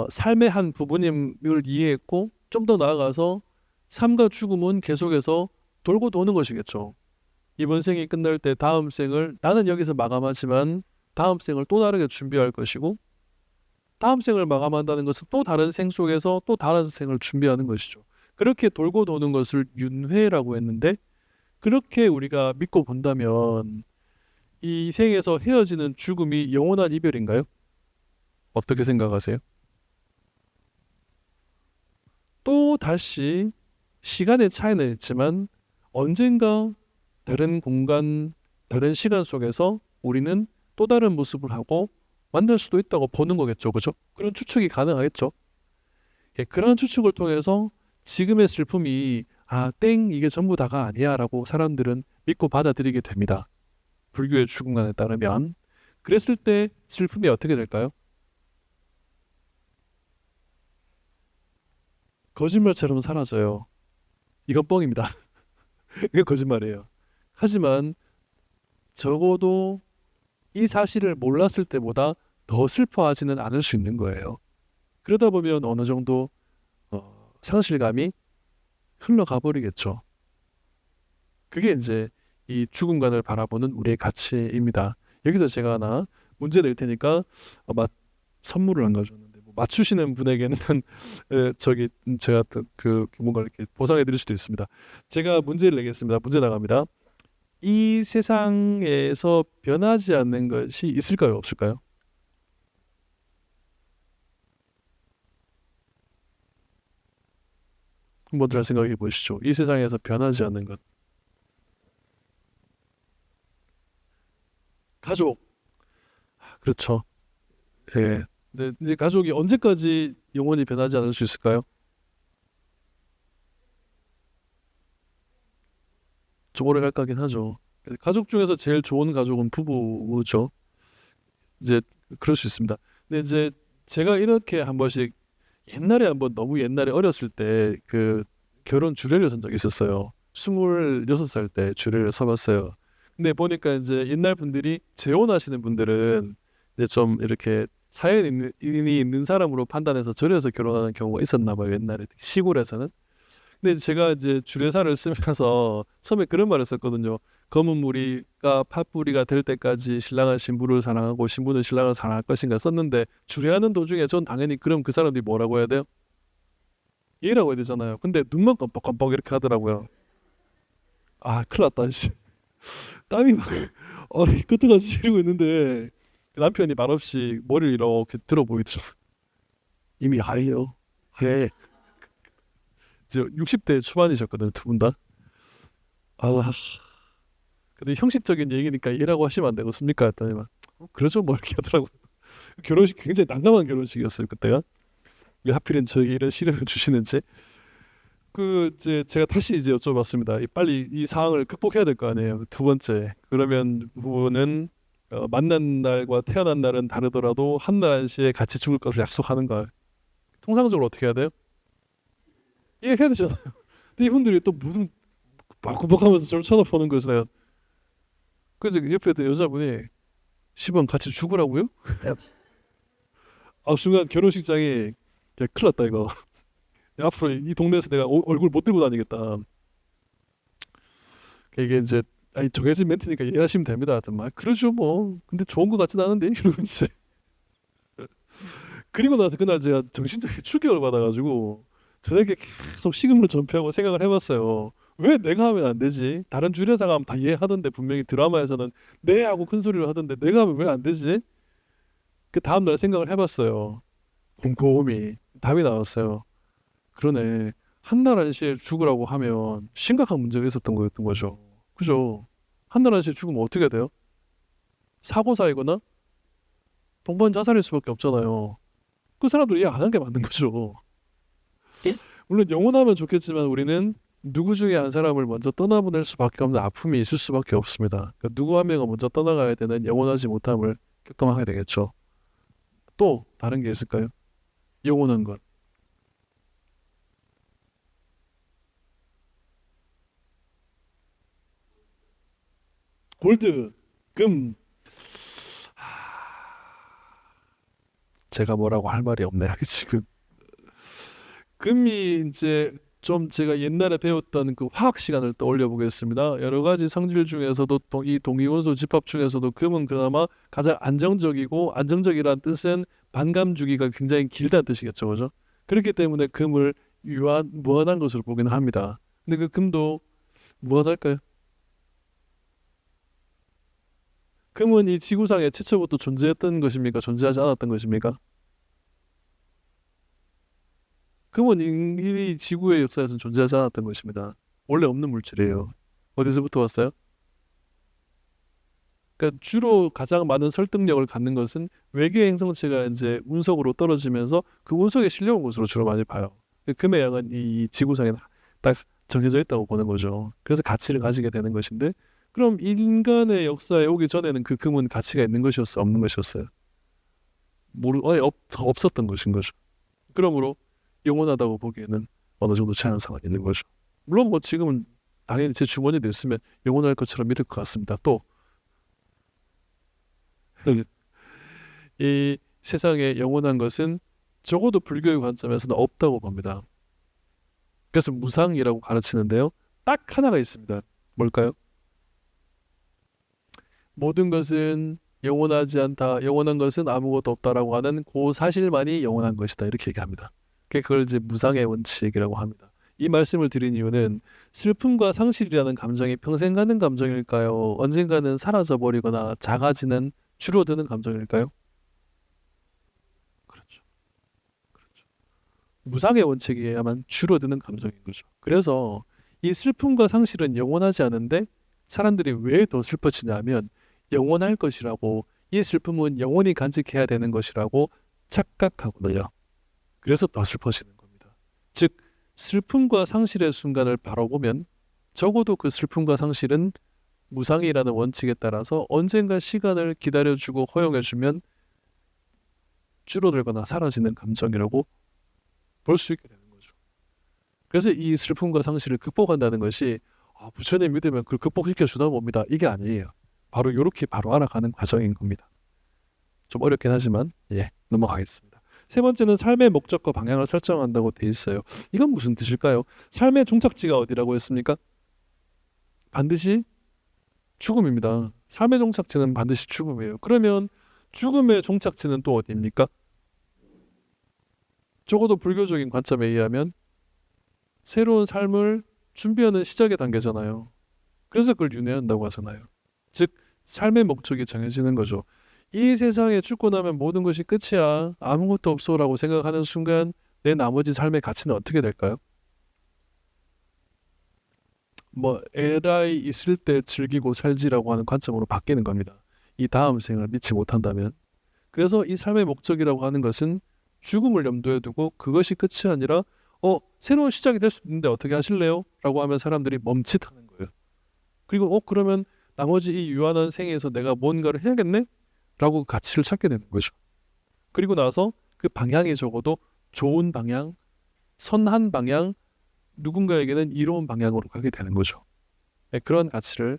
삶의 한 부분임을 이해했고, 좀 더 나아가서 삶과 죽음은 계속해서 돌고 도는 것이겠죠. 이번 생이 끝날 때 다음 생을 나는 여기서 마감하지만 다음 생을 또 다르게 준비할 것이고, 다음 생을 마감한다는 것은 또 다른 생 속에서 또 다른 생을 준비하는 것이죠. 그렇게 돌고 도는 것을 윤회라고 했는데, 그렇게 우리가 믿고 본다면 이 생에서 헤어지는 죽음이 영원한 이별인가요? 어떻게 생각하세요? 또 다시 시간의 차이는 있지만 언젠가 다른 공간, 다른 시간 속에서 우리는 또 다른 모습을 하고 만날 수도 있다고 보는 거겠죠. 그죠? 그런 추측이 가능하겠죠. 예, 그런 추측을 통해서 지금의 슬픔이 아, 땡, 이게 전부 다가 아니야 라고 사람들은 믿고 받아들이게 됩니다. 불교의 죽음관에 따르면. 그랬을 때 슬픔이 어떻게 될까요? 거짓말처럼 사라져요. 이건 뻥입니다. 이게 거짓말이에요. 하지만 적어도 이 사실을 몰랐을 때보다 더 슬퍼하지는 않을 수 있는 거예요. 그러다 보면 어느 정도 상실감이 흘러가 버리겠죠. 그게 이제 이 죽음관을 바라보는 우리의 가치입니다. 여기서 제가 하나 문제 낼 테니까 선물을 안 가져왔는데 뭐 맞추시는 분에게는 저기 제가 그 뭔가 이렇게 보상해 드릴 수도 있습니다. 제가 문제를 내겠습니다. 문제 나갑니다. 이 세상에서 변하지 않는 것이 있을까요? 없을까요? 한번 잘 생각해 보시죠. 이 세상에서 변하지 않는 것. 가족. 그렇죠. 예. 근데 이제 가족이 언제까지 영원히 변하지 않을 수 있을까요? 좀 오래 갈 거긴 하죠. 가족 중에서 제일 좋은 가족은 부부죠. 이제 그럴 수 있습니다. 근데 이제 제가 이렇게 한 번씩 옛날에 한번 너무 옛날에 어렸을 때 그 결혼 주례를 선 적이 있었어요. 26살 때 주례를 서봤어요. 근데 보니까 이제 옛날 분들이 재혼하시는 분들은 이제 좀 이렇게 사연이 있는 사람으로 판단해서 절여서 결혼하는 경우가 있었나 봐요. 옛날에 시골에서는. 근데 제가 이제 주례사를 쓰면서 처음에 그런 말을 썼거든요. 검은 무리가 팥뿌리가 될 때까지 신랑은 신부를 사랑하고 신부는 신랑을 사랑할 것인가 썼는데, 주례하는 도중에 전 당연히 그럼 그 사람들이 뭐라고 해야 돼요? 예라고 해야 되잖아요. 근데 눈만 깜빡깜빡 이렇게 하더라고요. 아, 큰일 났다. 씨. 땀이 막 끄떡같이 흐르고 있는데 남편이 말없이 머리를 이렇게 들어 보이더라고요. 이미 하예요. 해. 이제 60대 초반이셨거든요, 두 분 다. 아, 근데 형식적인 얘기니까 이라고 하시면 안 되겠습니까? 했더니만 그러죠 뭐 이렇게 하더라고요. 결혼식 굉장히 난감한 결혼식이었어요 그때가. 왜 하필은 저에게 이런 시련을 주시는지. 그 이제 제가 다시 이제 여쭤봤습니다. 빨리 이 상황을 극복해야 될 거 아니에요. 두 번째. 그러면 부부는 만난 날과 태어난 날은 다르더라도 한날 한시에 같이 죽을 것을 약속하는가. 통상적으로 어떻게 해야 돼요? 예, 해야 되잖아요. 근데 이분들이 또 무슨 바꾸박하면서 저를 쳐다보는 거였어요. 그래서 옆에 있던 여자분이 시방 같이 죽으라고요? 아, 순간 결혼식장이 야, 큰일 났다 이거. 야, 앞으로 이 동네에서 내가 얼굴 못 들고 다니겠다. 이게 이제 아니 정해진 멘트니까 이해하시면 됩니다. 하여튼 막 그러죠 뭐. 근데 좋은 것 같진 않은데 이러고 이제 그리고 나서 그날 제가 정신적인 충격을 받아가지고 저녁에 계속 식음을 전폐하고 생각을 해봤어요. 왜 내가 하면 안 되지? 다른 주례사가 하면 다 이해하던데 분명히 드라마에서는 네 하고 큰 소리로 하던데 내가 하면 왜 안 되지? 그 다음 날 생각을 해봤어요. 곰곰이 답이 나왔어요. 그러네. 한날 한시에 죽으라고 하면 심각한 문제가 있었던 거였던 거죠. 그죠? 한날 한시에 죽으면 어떻게 돼요? 사고사이거나 동반 자살일 수밖에 없잖아요. 그 사람들 이해 안 한 게 맞는 거죠. 물론 영원하면 좋겠지만 우리는 누구 중에 한 사람을 먼저 떠나보낼 수밖에 없는 아픔이 있을 수밖에 없습니다. 그러니까 누구 한 명은 먼저 떠나가야 되는 영원하지 못함을 경험하게 되겠죠. 또 다른 게 있을까요? 영원한 것. 골드, 금. 제가 뭐라고 할 말이 없네요. 지금 금이 이제 좀 제가 옛날에 배웠던 그 화학 시간을 떠올려 보겠습니다. 여러 가지 성질 중에서도 이 동위원소 집합 중에서도 금은 그나마 가장 안정적이고 안정적이라는 뜻은 반감 주기가 굉장히 길다는 뜻이겠죠, 그죠? 그렇기 때문에 금을 무한한 것으로 보기는 합니다. 근데 그 금도 무한할까요? 금은 이 지구상에 최초부터 존재했던 것입니까? 존재하지 않았던 것입니까? 금은 이 지구의 역사에서는 존재하지 않았던 것입니다. 원래 없는 물질이에요. 어디서부터 왔어요? 그러니까 주로 가장 많은 설득력을 갖는 것은 외계 행성체가 이제 운석으로 떨어지면서 그 운석에 실려온 것으로 주로 많이 봐요. 금의 양은 이 지구상에 딱 정해져 있다고 보는 거죠. 그래서 가치를 가지게 되는 것인데, 그럼 인간의 역사에 오기 전에는 그 금은 가치가 있는 것이었어요? 없는 것이었어요? 아예 없었던 것인 거죠. 그러므로 영원하다고 보기에는 어느 정도 제한사가 있는 거죠. 물론 뭐 지금은 당연히 제 주머니에 있으면 영원할 것처럼 믿을 것 같습니다. 또 이 세상에 영원한 것은 적어도 불교의 관점에서는 없다고 봅니다. 그래서 무상이라고 가르치는데요. 딱 하나가 있습니다. 뭘까요? 모든 것은 영원하지 않다. 영원한 것은 아무것도 없다라고 하는 그 사실만이 영원한 것이다. 이렇게 얘기합니다. 그걸 이제 무상의 원칙이라고 합니다. 이 말씀을 드린 이유는 슬픔과 상실이라는 감정이 평생 가는 감정일까요? 언젠가는 사라져 버리거나 작아지는 줄어드는 감정일까요? 그렇죠. 그렇죠. 무상의 원칙이야만 줄어드는 감정인 거죠. 그래서 이 슬픔과 상실은 영원하지 않은데 사람들이 왜 더 슬퍼지냐면 영원할 것이라고, 이 슬픔은 영원히 간직해야 되는 것이라고 착각하거든요. 그래서 더 슬퍼지는 겁니다. 즉 슬픔과 상실의 순간을 바라보면 적어도 그 슬픔과 상실은 무상이라는 원칙에 따라서 언젠가 시간을 기다려주고 허용해주면 줄어들거나 사라지는 감정이라고 볼 수 있게 되는 거죠. 그래서 이 슬픔과 상실을 극복한다는 것이 부처님 믿으면 그걸 극복시켜 주다 봅니다. 이게 아니에요. 바로 이렇게 바로 알아가는 과정인 겁니다. 좀 어렵긴 하지만 넘어가겠습니다. 세 번째는 삶의 목적과 방향을 설정한다고 돼 있어요. 이건 무슨 뜻일까요? 삶의 종착지가 어디라고 했습니까? 반드시 죽음입니다. 삶의 종착지는 반드시 죽음이에요. 그러면 죽음의 종착지는 또 어디입니까? 적어도 불교적인 관점에 의하면 새로운 삶을 준비하는 시작의 단계잖아요. 그래서 그걸 윤회한다고 하잖아요. 즉 삶의 목적이 정해지는 거죠. 이 세상에 죽고 나면 모든 것이 끝이야, 아무것도 없어라고 생각하는 순간 내 나머지 삶의 가치는 어떻게 될까요? 뭐 에라이 있을 때 즐기고 살지라고 하는 관점으로 바뀌는 겁니다. 이 다음 생을 믿지 못한다면. 그래서 이 삶의 목적이라고 하는 것은 죽음을 염두에 두고 그것이 끝이 아니라 새로운 시작이 될 수 있는데 어떻게 하실래요? 라고 하면 사람들이 멈칫하는 거예요. 그리고 그러면 나머지 이 유한한 생에서 내가 뭔가를 해야겠네? 라고 가치를 찾게 되는 거죠. 그리고 나서 그 방향이 적어도 좋은 방향, 선한 방향, 누군가에게는 이로운 방향으로 가게 되는 거죠. 그런 가치를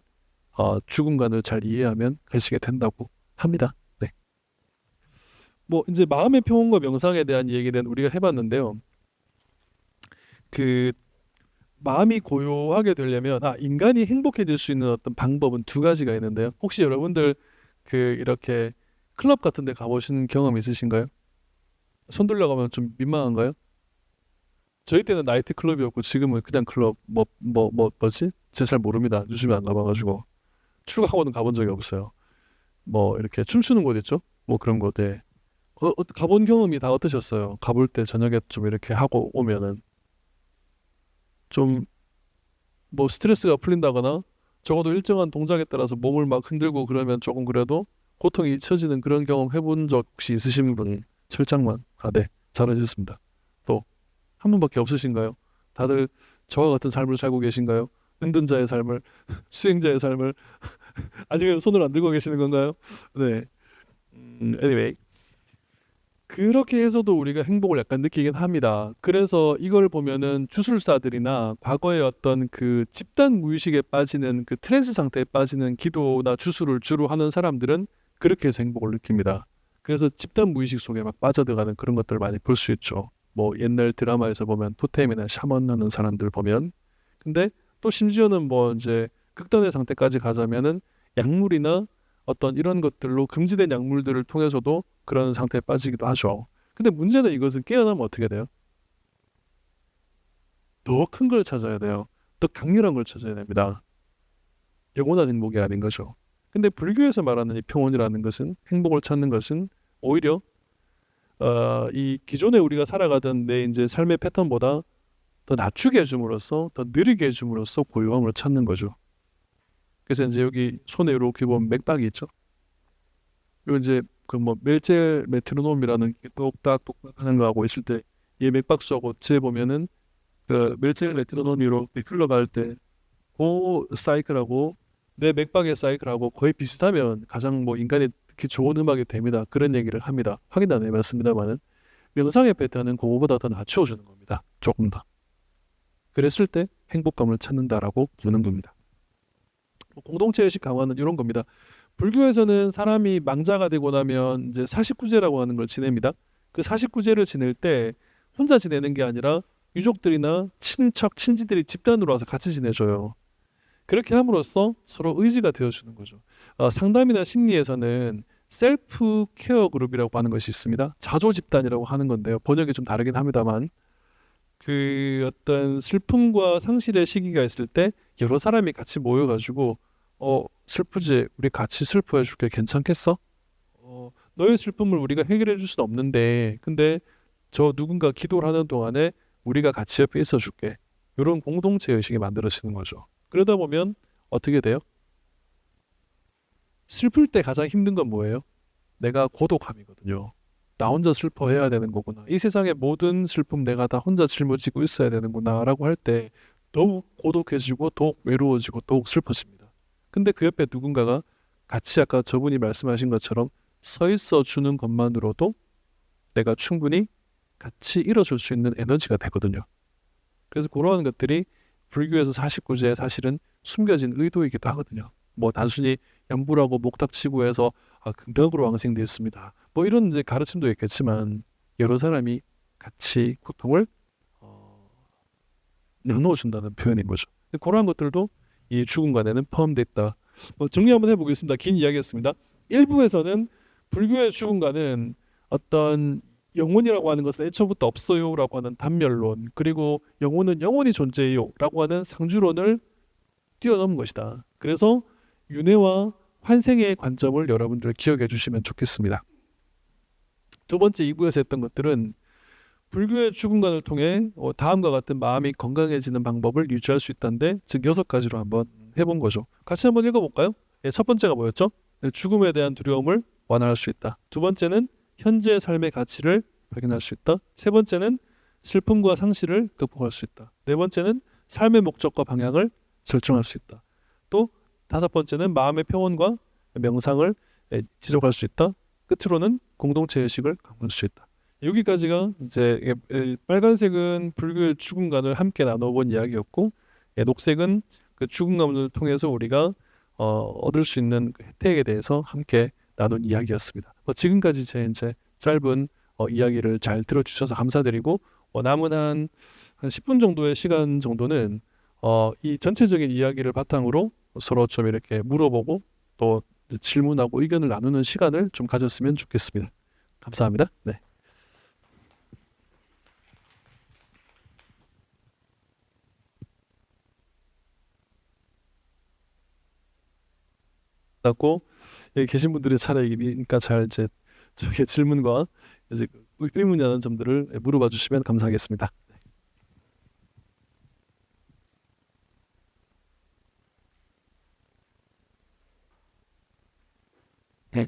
죽음과를 잘 이해하면 가시게 된다고 합니다. 네. 뭐 이제 마음의 평온과 명상에 대한 얘기는 우리가 해봤는데요. 그 마음이 고요하게 되려면 인간이 행복해질 수 있는 어떤 방법은 두 가지가 있는데요. 혹시 여러분들 이렇게 클럽 같은 데 가보신 경험 있으신가요? 손 들려가면 좀 민망한가요? 저희 때는 나이트 클럽이었고 지금은 그냥 클럽 뭐지? 제가 잘 모릅니다. 요즘에 안 가봐가지고 출국학원은 가본 적이 없어요. 뭐 이렇게 춤추는 곳 있죠? 뭐 그런 곳에 가본 경험이 다 어떠셨어요? 가볼 때 저녁에 좀 이렇게 하고 오면은 좀 뭐 스트레스가 풀린다거나 적어도 일정한 동작에 따라서 몸을 막 흔들고 그러면 조금 그래도 고통이 잊혀지는 그런 경험 해본 적 혹시 있으신 분이 철장만 네 잘하셨습니다. 또 한 분밖에 없으신가요? 다들 저와 같은 삶을 살고 계신가요? 은둔자의 삶을 수행자의 삶을 아직은 손을 안 들고 계시는 건가요? 네. anyway 그렇게 해서도 우리가 행복을 약간 느끼긴 합니다. 그래서 이걸 보면은 주술사들이나 과거의 어떤 그 집단 무의식에 빠지는 그 트랜스 상태에 빠지는 기도나 주술을 주로 하는 사람들은 그렇게 해서 행복을 느낍니다. 그래서 집단 무의식 속에 막 빠져들어가는 그런 것들을 많이 볼 수 있죠. 뭐 옛날 드라마에서 보면 토템이나 샤먼 하는 사람들 보면 근데 또 심지어는 뭐 이제 극단의 상태까지 가자면은 약물이나 어떤 이런 것들로 금지된 약물들을 통해서도 그런 상태에 빠지기도 하죠. 근데 문제는 이것은 깨어나면 어떻게 돼요? 더 큰 걸 찾아야 돼요. 더 강렬한 걸 찾아야 됩니다. 영원한 행복이 아닌 거죠. 근데 불교에서 말하는 이 평온이라는 것은 행복을 찾는 것은 오히려 이 기존에 우리가 살아가던 내 이제 삶의 패턴보다 더 낮추게 해줌으로써 더 느리게 해줌으로써 고요함을 찾는 거죠. 그래서 이제 여기 손에 이렇게 보면 맥박이 있죠. 그리고 이제 그 뭐 멜제 메트로놈이라는 게 똑딱똑딱 하는 거하고 있을 때 얘 맥박수하고 재 보면은 그 멜제 메트로놈이 이렇게 흘러갈 때 그 사이클하고 내 맥박의 사이클하고 거의 비슷하면 가장 뭐 인간이 특히 좋은 음악이 됩니다. 그런 얘기를 합니다. 확인 안 해봤습니다만은 명상의 패턴은 그거보다 더 낮춰주는 겁니다. 조금 더. 그랬을 때 행복감을 찾는다라고 보는 겁니다. 공동체 의식 강화는 이런 겁니다. 불교에서는 사람이 망자가 되고 나면 이제 사십구제라고 하는 걸 지냅니다. 그 사십구제를 지낼 때 혼자 지내는 게 아니라 유족들이나 친척, 친지들이 집단으로 와서 같이 지내줘요. 그렇게 함으로써 서로 의지가 되어주는 거죠. 상담이나 심리에서는 셀프 케어 그룹이라고 하는 것이 있습니다. 자조 집단이라고 하는 건데요. 번역이 좀 다르긴 합니다만 그 어떤 슬픔과 상실의 시기가 있을 때 여러 사람이 같이 모여가지고 슬프지? 우리 같이 슬퍼해 줄게. 괜찮겠어? 너의 슬픔을 우리가 해결해 줄 수는 없는데 근데 저 누군가 기도를 하는 동안에 우리가 같이 옆에 있어 줄게. 이런 공동체 의식이 만들어지는 거죠. 그러다 보면 어떻게 돼요? 슬플 때 가장 힘든 건 뭐예요? 내가 고독함이거든요. 나 혼자 슬퍼해야 되는 거구나. 이 세상의 모든 슬픔 내가 다 혼자 짊어지고 있어야 되는구나 라고 할 때 더욱 고독해지고 더욱 외로워지고 더욱 슬퍼집니다. 근데 그 옆에 누군가가 같이 아까 저분이 말씀하신 것처럼 서 있어 주는 것만으로도 내가 충분히 같이 일어설 수 있는 에너지가 되거든요. 그래서 그러한 것들이 불교에서 49제에 사실은 숨겨진 의도이기도 하거든요. 뭐 단순히 양불하고 목탁치고 해서 극락으로 왕생되었습니다. 뭐 이런 이제 가르침도 있겠지만 여러 사람이 같이 고통을 나눠준다는 표현인 거죠. 그러한 것들도 이 죽음관에는 포함되어 있다. 정리 한번 해보겠습니다. 긴 이야기였습니다. 1부에서는 불교의 죽음관은 어떤 영혼이라고 하는 것은 애초부터 없어요라고 하는 단멸론 그리고 영혼은 영원히 존재해요라고 하는 상주론을 뛰어넘은 것이다. 그래서 윤회와 환생의 관점을 여러분들 기억해 주시면 좋겠습니다. 두 번째 2부에서 했던 것들은 불교의 죽음관을 통해 다음과 같은 마음이 건강해지는 방법을 유지할 수 있다는데 즉 6가지로 한번 해본 거죠. 같이 한번 읽어볼까요? 첫 번째가 뭐였죠? 죽음에 대한 두려움을 완화할 수 있다. 두 번째는 현재의 삶의 가치를 발견할 수 있다. 세 번째는 슬픔과 상실을 극복할 수 있다. 네 번째는 삶의 목적과 방향을 설정할 수 있다. 또 다섯 번째는 마음의 평온과 명상을 지속할 수 있다. 끝으로는 공동체 의식을 강화할 수 있다. 여기까지가 이제 빨간색은 불교의 죽음관을 함께 나눠본 이야기였고 녹색은 그 죽음관을 통해서 우리가 얻을 수 있는 그 혜택에 대해서 함께 나눈 이야기였습니다. 지금까지 제 이제 짧은 이야기를 잘 들어주셔서 감사드리고 남은 한 10분 정도의 시간 정도는 이 전체적인 이야기를 바탕으로 서로 좀 이렇게 물어보고 또 질문하고 의견을 나누는 시간을 좀 가졌으면 좋겠습니다. 감사합니다. 네. 끝났고 여기 계신 분들의 차례이니까 잘 이제 저의 질문과 이제 의문이 나는 점들을 물어봐 주시면 감사하겠습니다. 네.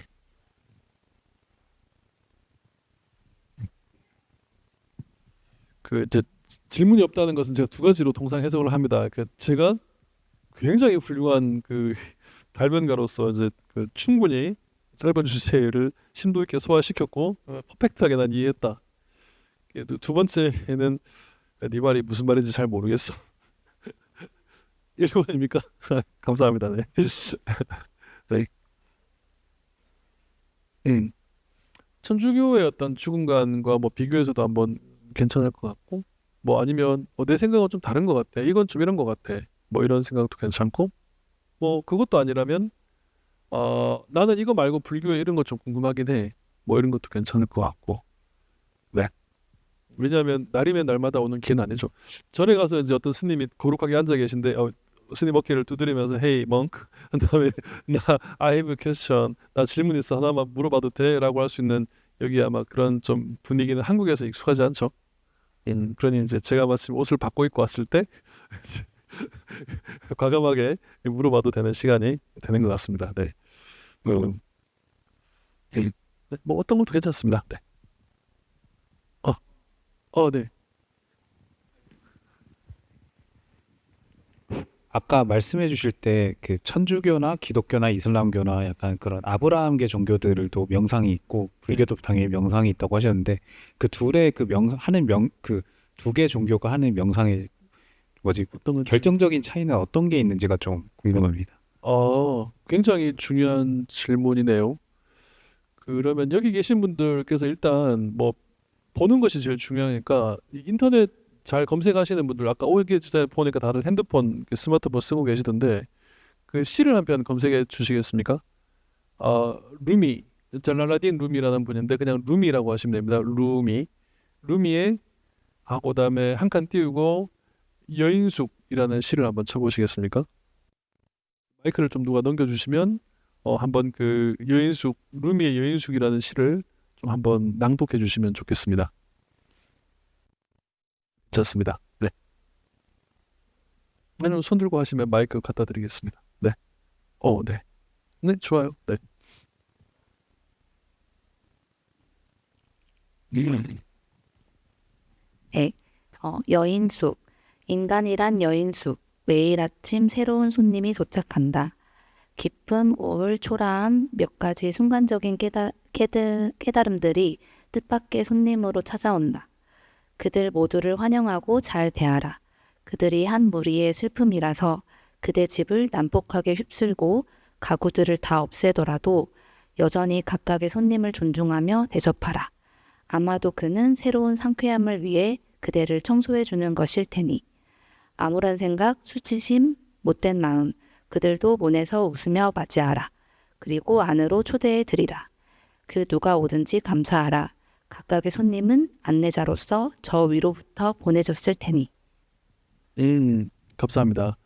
그 이제 질문이 없다는 것은 제가 두 가지로 통상 해석을 합니다. 그 제가 굉장히 훌륭한 그 달변가로서 이제 그 충분히 짧은 주제를 심도 있게 소화시켰고 퍼펙트하게 난 이해했다. 두 번째는 네 말이 무슨 말인지 잘 모르겠어. 1번입니까? 감사합니다. 네. 네. 음. 천주교의 어떤 죽음관과 뭐 비교해서도 한번 괜찮을 것 같고 뭐 아니면 내 생각은 좀 다른 것 같아. 이건 좀 이런 것 같아. 뭐 이런 생각도 괜찮고 뭐 그것도 아니라면 나는 이거 말고 불교에 이런 거 좀 궁금하긴 해. 뭐 이런 것도 괜찮을 것 같고. 네. 왜냐하면 날이면 날마다 오는 기회는 아니죠. 절에 가서 이제 어떤 스님이 거룩하게 앉아 계신데 스님 어깨를 두드리면서 Hey monk 그다음에 나 I have a question 나 질문 있어 하나만 물어봐도 돼? 라고 할 수 있는 여기 아마 그런 좀 분위기는 한국에서 익숙하지 않죠. 그러니 이제 제가 마침 옷을 바꿔 입고 왔을 때 과감하게 물어봐도 되는 시간이 되는 것 같습니다. 네. 네. 뭐 어떤 것도 괜찮습니다. 네. 어, 네. 아까 말씀해 주실 때 그 천주교나 기독교나 이슬람교나 약간 그런 아브라함계 종교들도 명상이 있고 불교도 당연히 명상이 있다고 하셨는데 그 둘의 그 하는 그 두 개 종교가 하는 명상의 뭐지 어떤 건지. 결정적인 차이는 어떤 게 있는지가 좀 궁금합니다. 굉장히 중요한 질문이네요. 그러면 여기 계신 분들께서 일단 뭐 보는 것이 제일 중요하니까 이 인터넷 잘 검색하시는 분들 아까 오기 전에 보니까 다들 핸드폰, 스마트폰 쓰고 계시던데 그 시를 한 편 검색해 주시겠습니까? 루미, 잘랄라딘 루미라는 분인데 그냥 루미라고 하시면 됩니다. 루미의 그다음에 한 칸 띄우고 여인숙이라는 시를 한번 쳐보시겠습니까? 마이크를 좀 누가 넘겨주시면 한번 그 루미의 여인숙이라는 시를 좀 한번 낭독해 주시면 좋겠습니다. 좋습니다. 네. 아니면 손 들고 하시면 마이크 갖다 드리겠습니다. 네. 네. 네, 좋아요. 네. 네. 여인숙. 인간이란 여인숙. 매일 아침 새로운 손님이 도착한다. 기쁨, 우울, 초라함, 몇 가지 순간적인 깨달음들이 뜻밖의 손님으로 찾아온다. 그들 모두를 환영하고 잘 대하라. 그들이 한 무리의 슬픔이라서 그대 집을 난폭하게 휩쓸고 가구들을 다 없애더라도 여전히 각각의 손님을 존중하며 대접하라. 아마도 그는 새로운 상쾌함을 위해 그대를 청소해 주는 것일 테니. 암울한 생각, 수치심, 못된 마음, 그들도 문에서 웃으며 맞이하라. 그리고 안으로 초대해 드리라. 그 누가 오든지 감사하라. 각각의 손님은 안내자로서 저 위로부터 보내졌을 테니. 감사합니다.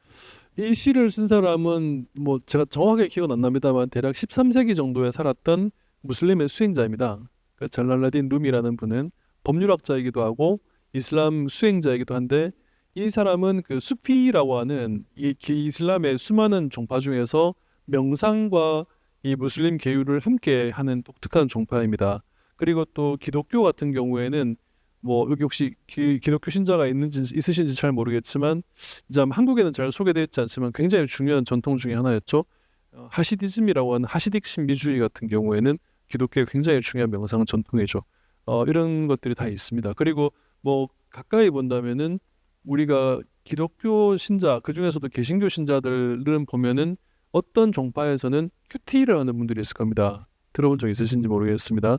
이 시를 쓴 사람은 뭐 제가 정확하게 기억은 안 납니다만 대략 13세기 정도에 살았던 무슬림의 수행자입니다. 그 잘랄라딘 룸이라는 분은 법률학자이기도 하고 이슬람 수행자이기도 한데 이 사람은 그 수피라고 하는 이 이슬람의 수많은 종파 중에서 명상과 이 무슬림 계율을 함께 하는 독특한 종파입니다. 그리고 또 기독교 같은 경우에는 뭐 여기 혹시 기독교 신자가 있으신지 잘 모르겠지만 이제 한국에는 잘 소개되어 있지 않지만 굉장히 중요한 전통 중에 하나였죠. 하시디즘이라고 하는 하시딕 신비주의 같은 경우에는 기독교의 굉장히 중요한 명상 전통이죠. 이런 것들이 다 있습니다. 그리고 뭐 가까이 본다면은 우리가 기독교 신자 그 중에서도 개신교 신자들은 보면은 어떤 종파에서는 큐티를 하는 분들이 있을 겁니다. 들어본 적 있으신지 모르겠습니다.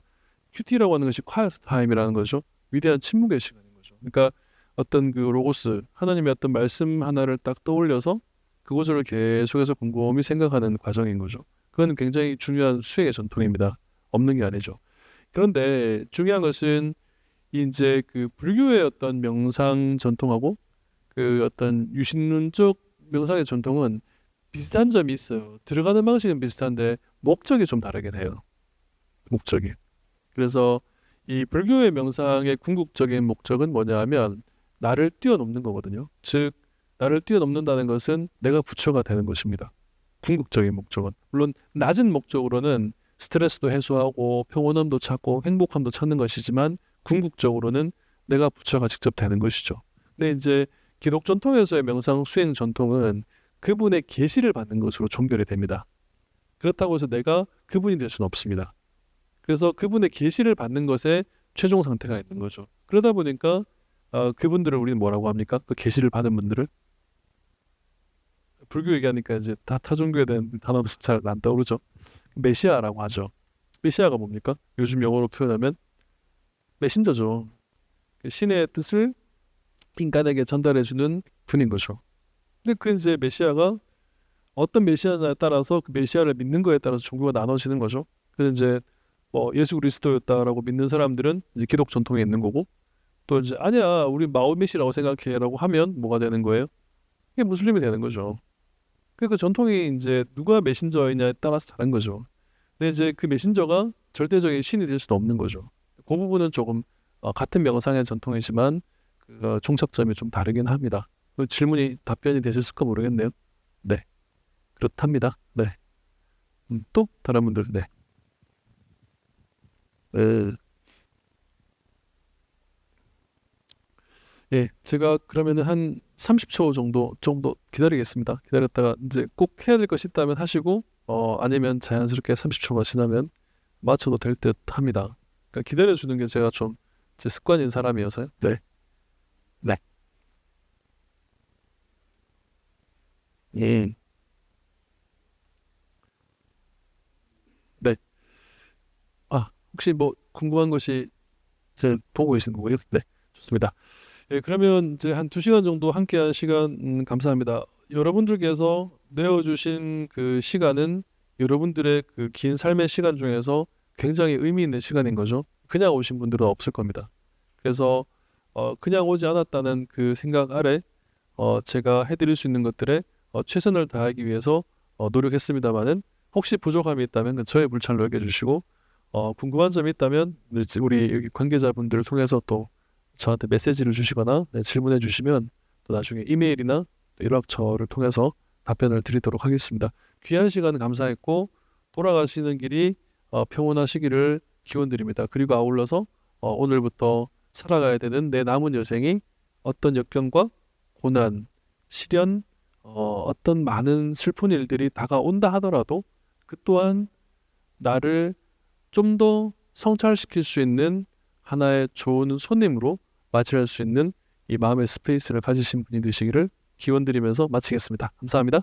큐티라고 하는 것이 quiet time이라는 거죠. 위대한 침묵의 시간인 거죠. 그러니까 어떤 그 로고스 하나님의 어떤 말씀 하나를 딱 떠올려서 그것을 계속해서 곰곰이 생각하는 과정인 거죠. 그건 굉장히 중요한 수행의 전통입니다. 없는 게 아니죠. 그런데 중요한 것은 이제 그 불교의 어떤 명상 전통하고 그 어떤 유신론적 명상의 전통은 비슷한 점이 있어요. 들어가는 방식은 비슷한데 목적이 좀 다르긴 해요. 목적이. 그래서 이 불교의 명상의 궁극적인 목적은 뭐냐 하면 나를 뛰어넘는 거거든요. 즉 나를 뛰어넘는다는 것은 내가 부처가 되는 것입니다. 궁극적인 목적은. 물론 낮은 목적으로는 스트레스도 해소하고 평온함도 찾고 행복함도 찾는 것이지만 궁극적으로는 내가 부처가 직접 되는 것이죠. 근데 이제 기독 전통에서의 명상 수행 전통은 그분의 계시를 받는 것으로 종결이 됩니다. 그렇다고 해서 내가 그분이 될 수는 없습니다. 그래서 그분의 계시를 받는 것에 최종 상태가 있는 거죠. 그러다 보니까 그분들을 우리는 뭐라고 합니까? 그 계시를 받은 분들을 불교 얘기하니까 이제 다 타종교에 대한 단어도 잘 안 떠오르죠. 메시아라고 하죠. 메시아가 뭡니까? 요즘 영어로 표현하면 메신저죠. 신의 뜻을 인간에게 전달해주는 분인 거죠. 근데 그 이제 메시아가 어떤 메시아냐에 따라서 그 메시아를 믿는 거에 따라서 종교가 나눠지는 거죠. 그래서 이제 뭐 예수 그리스도였다라고 믿는 사람들은 이제 기독 전통에 있는 거고 또 이제 아니야 우리 마호메시라고 생각해라고 하면 뭐가 되는 거예요? 이게 무슬림이 되는 거죠. 그 전통이 이제 누가 메신저이냐에 따라서 다른 거죠. 근데 이제 그 메신저가 절대적인 신이 될 수도 없는 거죠. 그 부분은 조금 같은 명상의 전통이지만 그 종착점이 좀 다르긴 합니다. 그 질문이 답변이 되셨을까 모르겠네요. 네, 그렇답니다. 네. 또 다른 분들, 네. 예, 제가 그러면은 한 30초 정도 기다리겠습니다. 기다렸다가 이제 꼭 해야 될 것이 있다면 하시고 아니면 자연스럽게 30초가 지나면 맞춰도 될 듯 합니다. 그러니까 기다려주는 게 제가 좀 제 습관인 사람이어서요. 네. 네. 예. 네. 혹시 뭐 궁금한 것이 제 보고 계시는 거고요. 네. 좋습니다. 예, 그러면 이제 한 2시간 정도 함께한 시간 감사합니다. 여러분들께서 내어주신 그 시간은 여러분들의 그 긴 삶의 시간 중에서 굉장히 의미 있는 시간인 거죠. 그냥 오신 분들은 없을 겁니다. 그래서 그냥 오지 않았다는 그 생각 아래 제가 해드릴 수 있는 것들에 최선을 다하기 위해서 노력했습니다만은 혹시 부족함이 있다면 그 저의 불찰로 여겨주시고 궁금한 점이 있다면 우리 여기 관계자분들을 통해서 또 저한테 메시지를 주시거나 질문해 주시면 또 나중에 이메일이나 연락처를 통해서 답변을 드리도록 하겠습니다. 귀한 시간 감사했고 돌아가시는 길이 평온하시기를 기원드립니다. 그리고 아울러서 오늘부터 살아가야 되는 내 남은 여생이 어떤 역경과 고난, 시련, 어떤 많은 슬픈 일들이 다가온다 하더라도 그 또한 나를 좀 더 성찰시킬 수 있는 하나의 좋은 손님으로 맞이할 수 있는 이 마음의 스페이스를 가지신 분이 되시기를 기원드리면서 마치겠습니다. 감사합니다.